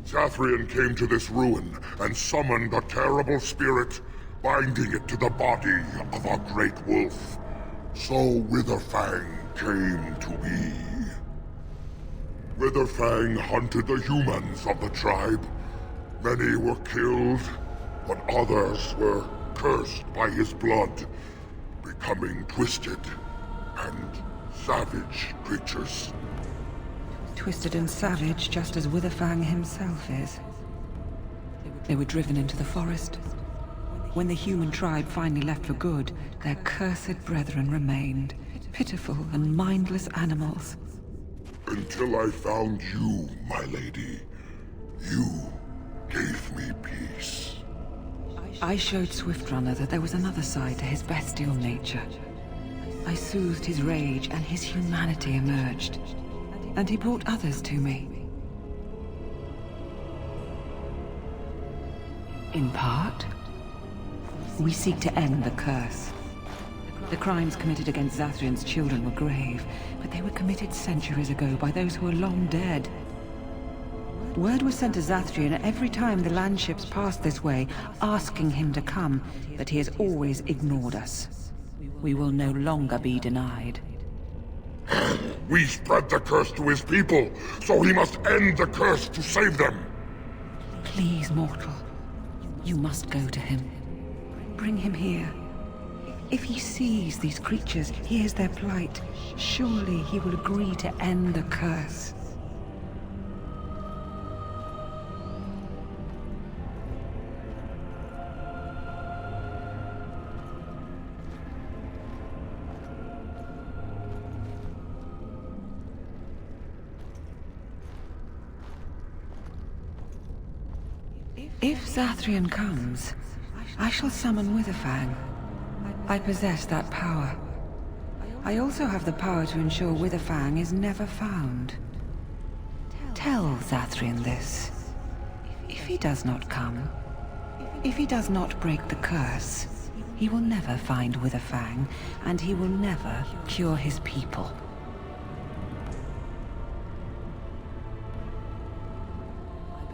Zathrian came to this ruin and summoned a terrible spirit, binding it to the body of a great wolf. So Witherfang came to be. Witherfang hunted the humans of the tribe. Many were killed, but others were cursed by his blood, becoming twisted and savage creatures. Twisted and savage, just as Witherfang himself is. They were driven into the forest. When the human tribe finally left for good, their cursed brethren remained, pitiful and mindless animals. Until I found you, my lady. You gave me peace. I showed Swiftrunner that there was another side to his bestial nature. I soothed his rage and his humanity emerged. And he brought others to me. In part, we seek to end the curse. The crimes committed against Zathrian's children were grave, but they were committed centuries ago by those who are long dead. Word was sent to Zathrian every time the landships passed this way, asking him to come, but he has always ignored us. We will no longer be denied. We spread the curse to his people, so he must end the curse to save them. Please, mortal. You must go to him. Bring him here. If he sees these creatures, hears their plight, surely he will agree to end the curse. If Zathrian comes, I shall summon Witherfang. I possess that power. I also have the power to ensure Witherfang is never found. Tell Zathrian this. If he does not come, if he does not break the curse, he will never find Witherfang, and he will never cure his people.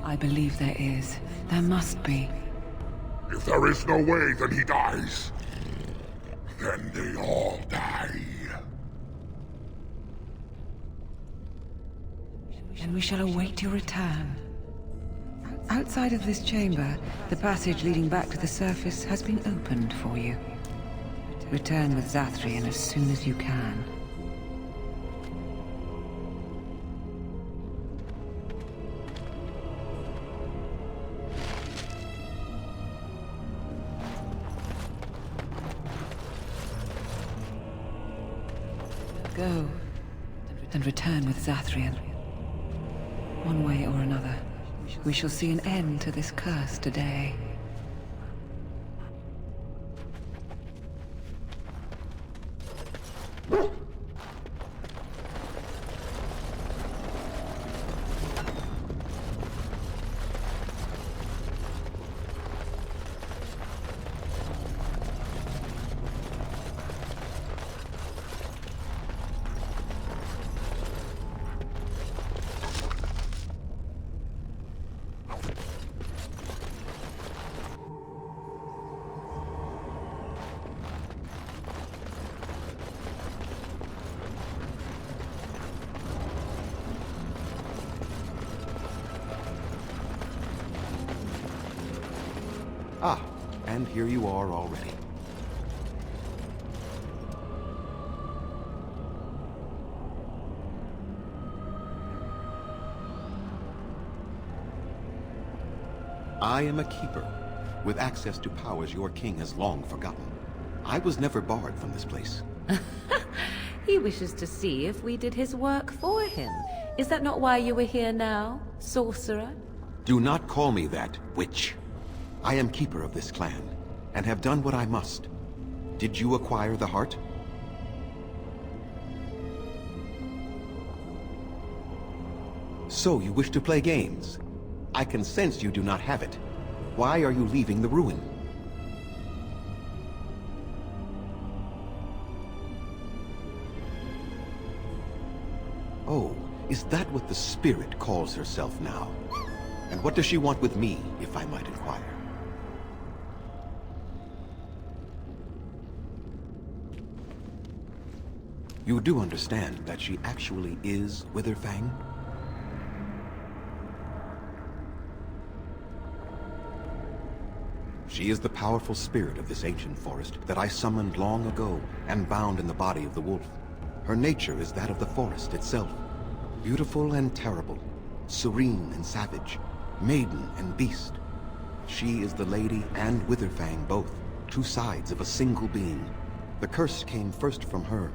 I believe there is. There must be. If there is no way, then he dies. Then they all die. And we shall await your return. Outside of this chamber, the passage leading back to the surface has been opened for you. Return with Zathrian as soon as you can. Go, and return with Zathrian. One way or another, we shall see an end to this curse today. Ah, and here you are already. I am a keeper, with access to powers your king has long forgotten. I was never barred from this place. He wishes to see if we did his work for him. Is that not why you were here now, sorcerer? Do not call me that, witch. I am keeper of this clan, and have done what I must. Did you acquire the heart? So you wish to play games? I can sense you do not have it. Why are you leaving the ruin? Oh, is that what the spirit calls herself now? And what does she want with me, if I might inquire? You do understand that she actually is Witherfang? She is the powerful spirit of this ancient forest that I summoned long ago and bound in the body of the wolf. Her nature is that of the forest itself. Beautiful and terrible, serene and savage, maiden and beast. She is the lady and Witherfang both, two sides of a single being. The curse came first from her.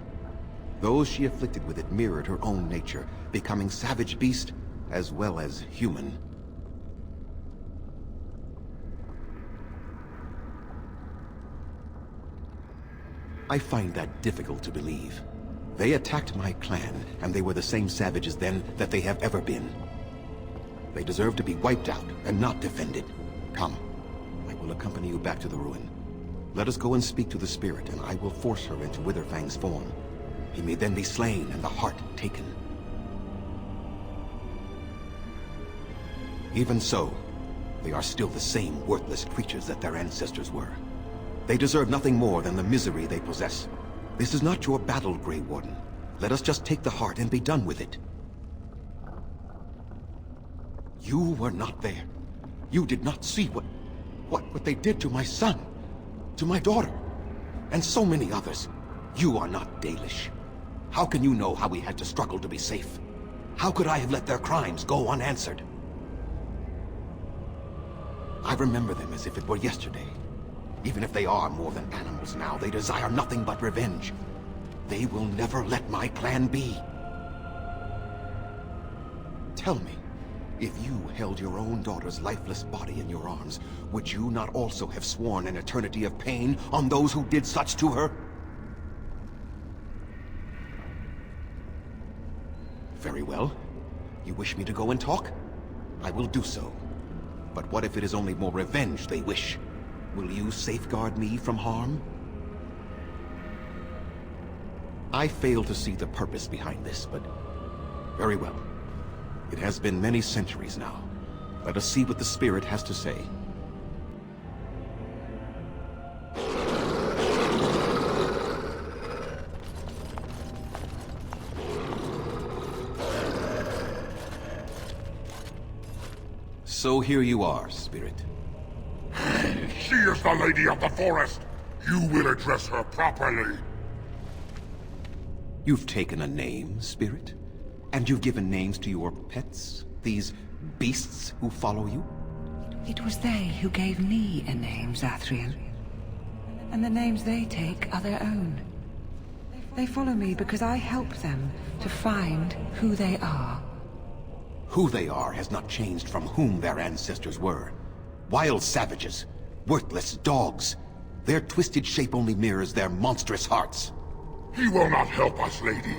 Those she afflicted with it mirrored her own nature, becoming savage beast as well as human. I find that difficult to believe. They attacked my clan, and they were the same savages then that they have ever been. They deserve to be wiped out and not defended. Come, I will accompany you back to the ruin. Let us go and speak to the spirit, and I will force her into Witherfang's form. He may then be slain and the heart taken. Even so, they are still the same worthless creatures that their ancestors were. They deserve nothing more than the misery they possess. This is not your battle, Grey Warden. Let us just take the heart and be done with it. You were not there. You did not see what they did to my son, to my daughter, and so many others. You are not Dalish. How can you know how we had to struggle to be safe? How could I have let their crimes go unanswered? I remember them as if it were yesterday. Even if they are more than animals now, they desire nothing but revenge. They will never let my clan be. Tell me, if you held your own daughter's lifeless body in your arms, would you not also have sworn an eternity of pain on those who did such to her? Very well. You wish me to go and talk? I will do so. But what if it is only more revenge they wish? Will you safeguard me from harm? I fail to see the purpose behind this, but very well. It has been many centuries now. Let us see what the spirit has to say. So here you are, spirit. She is the lady of the forest. You will address her properly. You've taken a name, spirit? And you've given names to your pets? These beasts who follow you? It was they who gave me a name, Zathrian. And the names they take are their own. They follow me because I help them to find who they are. Who they are has not changed from whom their ancestors were. Wild savages. Worthless dogs. Their twisted shape only mirrors their monstrous hearts. He will not help us, lady.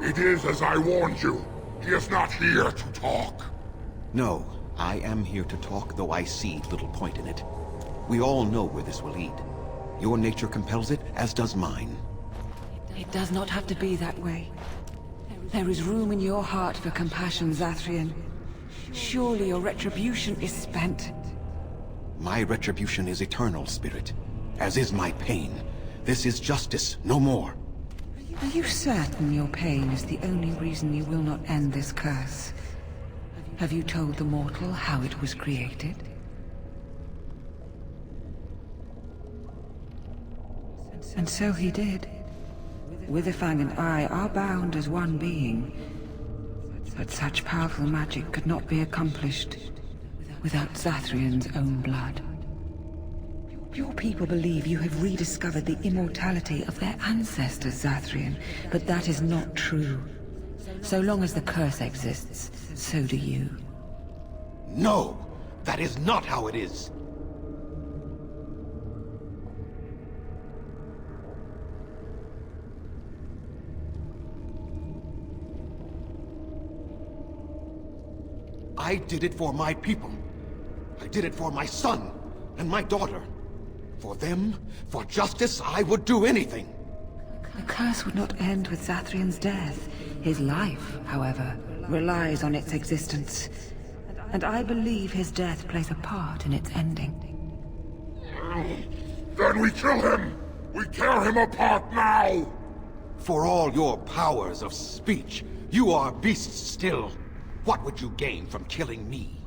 It is as I warned you. He is not here to talk. No, I am here to talk, though I see little point in it. We all know where this will lead. Your nature compels it, as does mine. It does not have to be that way. There is room in your heart for compassion, Zathrian. Surely your retribution is spent. My retribution is eternal, spirit. As is my pain. This is justice, no more. Are you certain your pain is the only reason you will not end this curse? Have you told the mortal how it was created? And so he did. Witherfang and I are bound as one being. But such powerful magic could not be accomplished without Zathrian's own blood. Your people believe you have rediscovered the immortality of their ancestors, Zathrian, but that is not true. So long as the curse exists, so do you. No! That is not how it is! I did it for my people. I did it for my son and my daughter. For them, for justice, I would do anything. The curse would not end with Zathrian's death. His life, however, relies on its existence. And I believe his death plays a part in its ending. Then we kill him! We tear him apart now! For all your powers of speech, you are beasts still. What would you gain from killing me?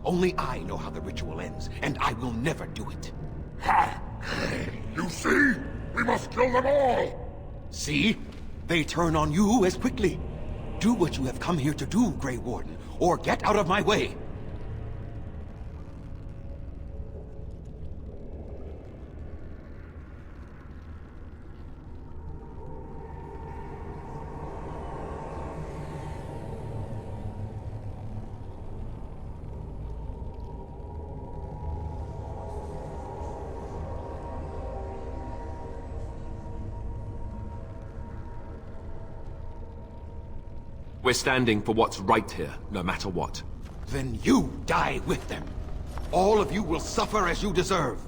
Only I know how the ritual ends, and I will never do it. Ha! You see? We must kill them all! See? They turn on you as quickly. Do what you have come here to do, Grey Warden, or get out of my way. We're standing for what's right here, no matter what. Then you die with them. All of you will suffer as you deserve.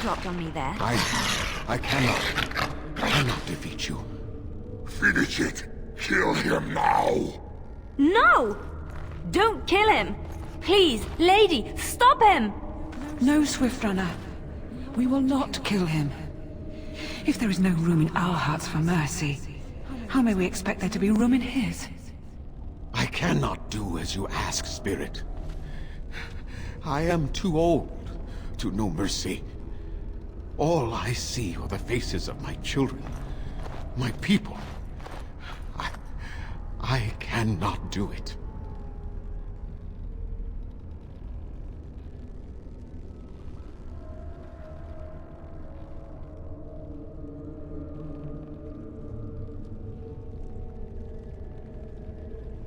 dropped on me there. I cannot defeat you. Finish it! Kill him now! No! Don't kill him! Please, lady, stop him! No, Swift Runner. We will not kill him. If there is no room in our hearts for mercy, how may we expect there to be room in his? I cannot do as you ask, Spirit. I am too old to know mercy. All I see are the faces of my children, my people. I cannot do it.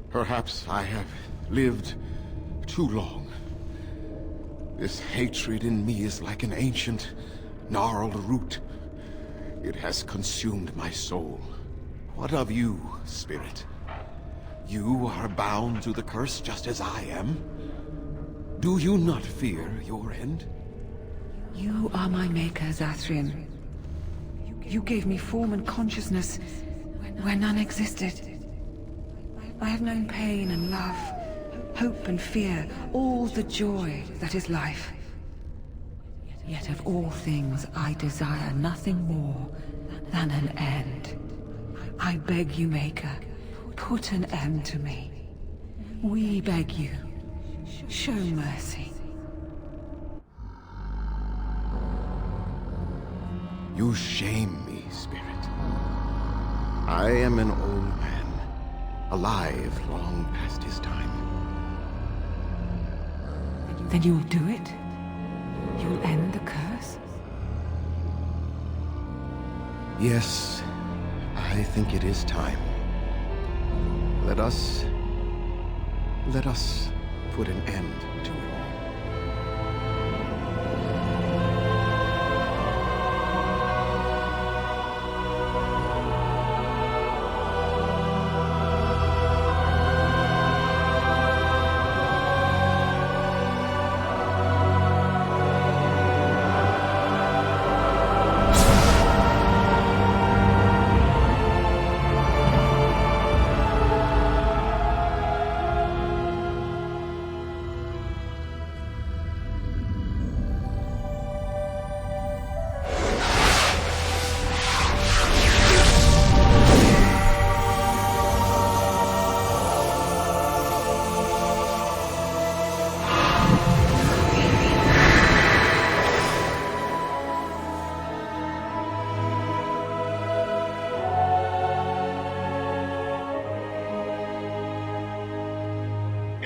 Perhaps I have lived too long. This hatred in me is like an ancient, gnarled root. It has consumed my soul. What of you, Spirit? You are bound to the curse just as I am. Do you not fear your end? You are my maker, Zathrian. You gave me form and consciousness where none existed. I have known pain and love, hope and fear, all the joy that is life. Yet of all things, I desire nothing more than an end. I beg you, Maker, put an end to me. We beg you, show mercy. You shame me, Spirit. I am an old man, alive long past his time. Then you'll do it? You'll end the curse? Yes, I think it is time. Let us put an end to it all.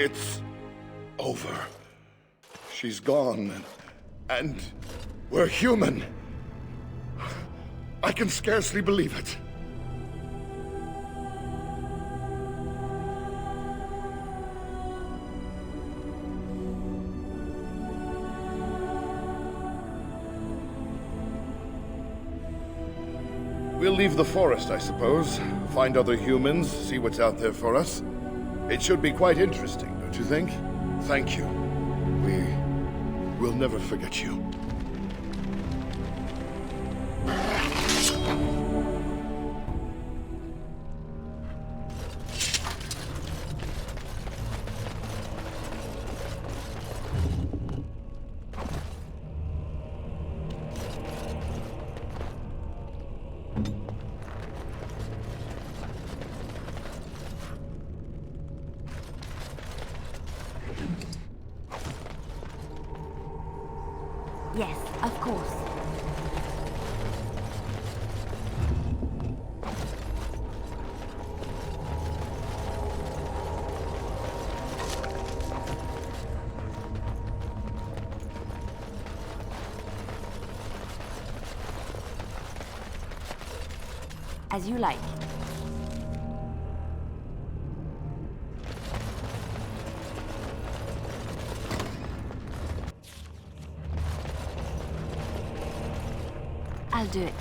It's over. She's gone, and we're human. I can scarcely believe it. We'll leave the forest, I suppose. Find other humans, see what's out there for us. It should be quite interesting, don't you think? Thank you. We'll never forget you. Yes, of course. As you like. I'll do it.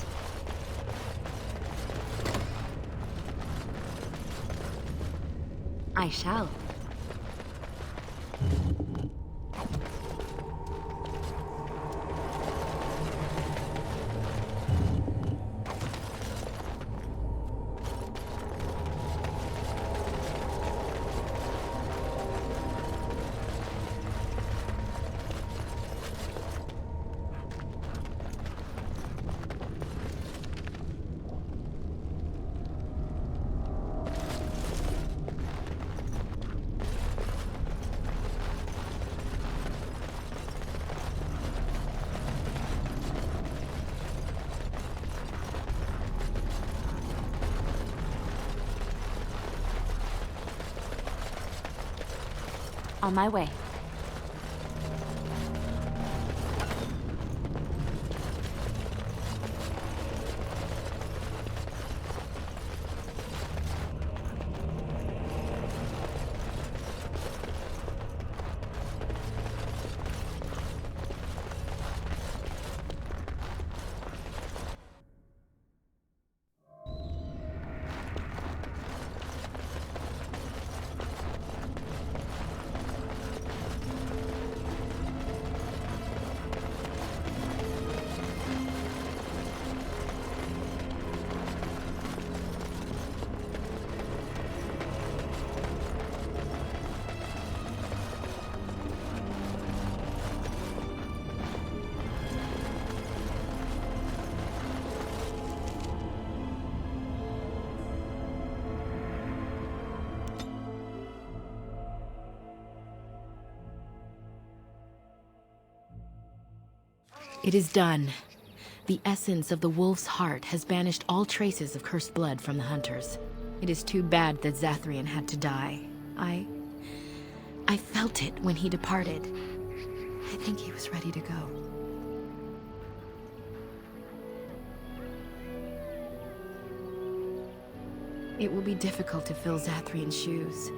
I shall. On my way. It is done. The essence of the wolf's heart has banished all traces of cursed blood from the hunters. It is too bad that Zathrian had to die. I felt it when he departed. I think he was ready to go. It will be difficult to fill Zathrian's shoes.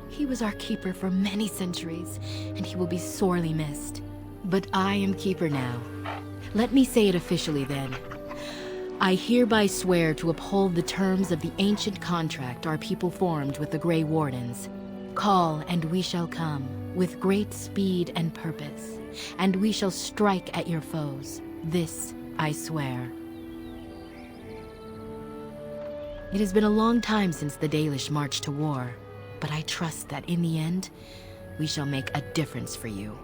He was our keeper for many centuries, and he will be sorely missed. But I am keeper now. Let me say it officially then. I hereby swear to uphold the terms of the ancient contract our people formed with the Grey Wardens. Call, and we shall come, with great speed and purpose, and we shall strike at your foes. This I swear. It has been a long time since the Dalish marched to war, but I trust that in the end, we shall make a difference for you.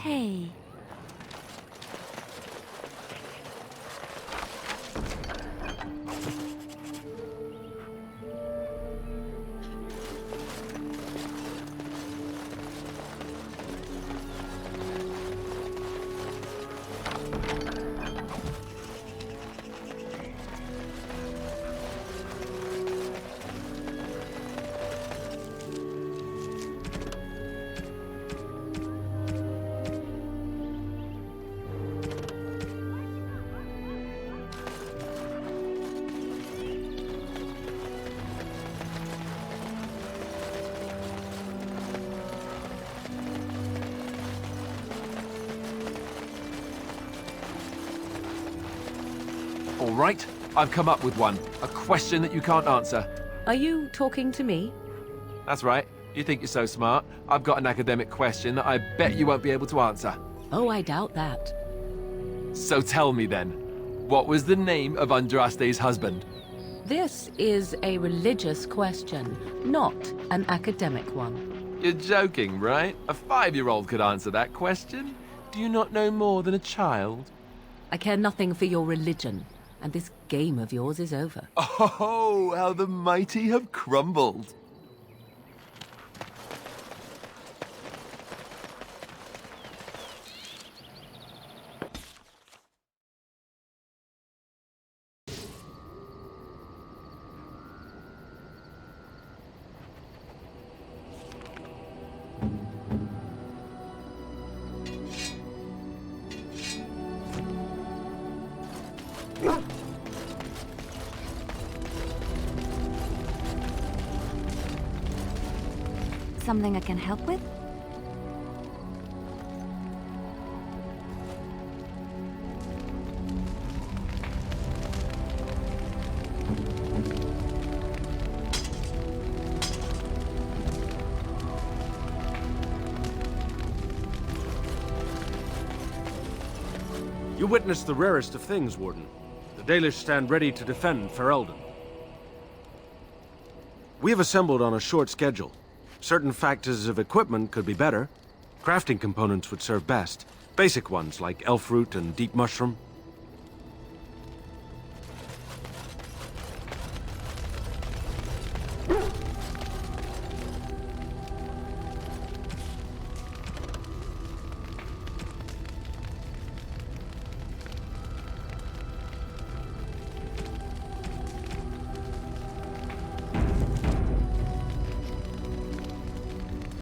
Hey. All right, I've come up with one. A question that you can't answer. Are you talking to me? That's right. You think you're so smart. I've got an academic question that I bet you won't be able to answer. Oh, I doubt that. So tell me then, what was the name of Andraste's husband? This is a religious question, not an academic one. You're joking, right? A 5-year-old could answer that question. Do you not know more than a child? I care nothing for your religion, and this game of yours is over. Oh, how the mighty have crumbled. Something I can help with? You witnessed the rarest of things, Warden. The Dalish stand ready to defend Ferelden. We have assembled on a short schedule. Certain factors of equipment could be better. Crafting components would serve best. Basic ones like elf root and deep mushroom.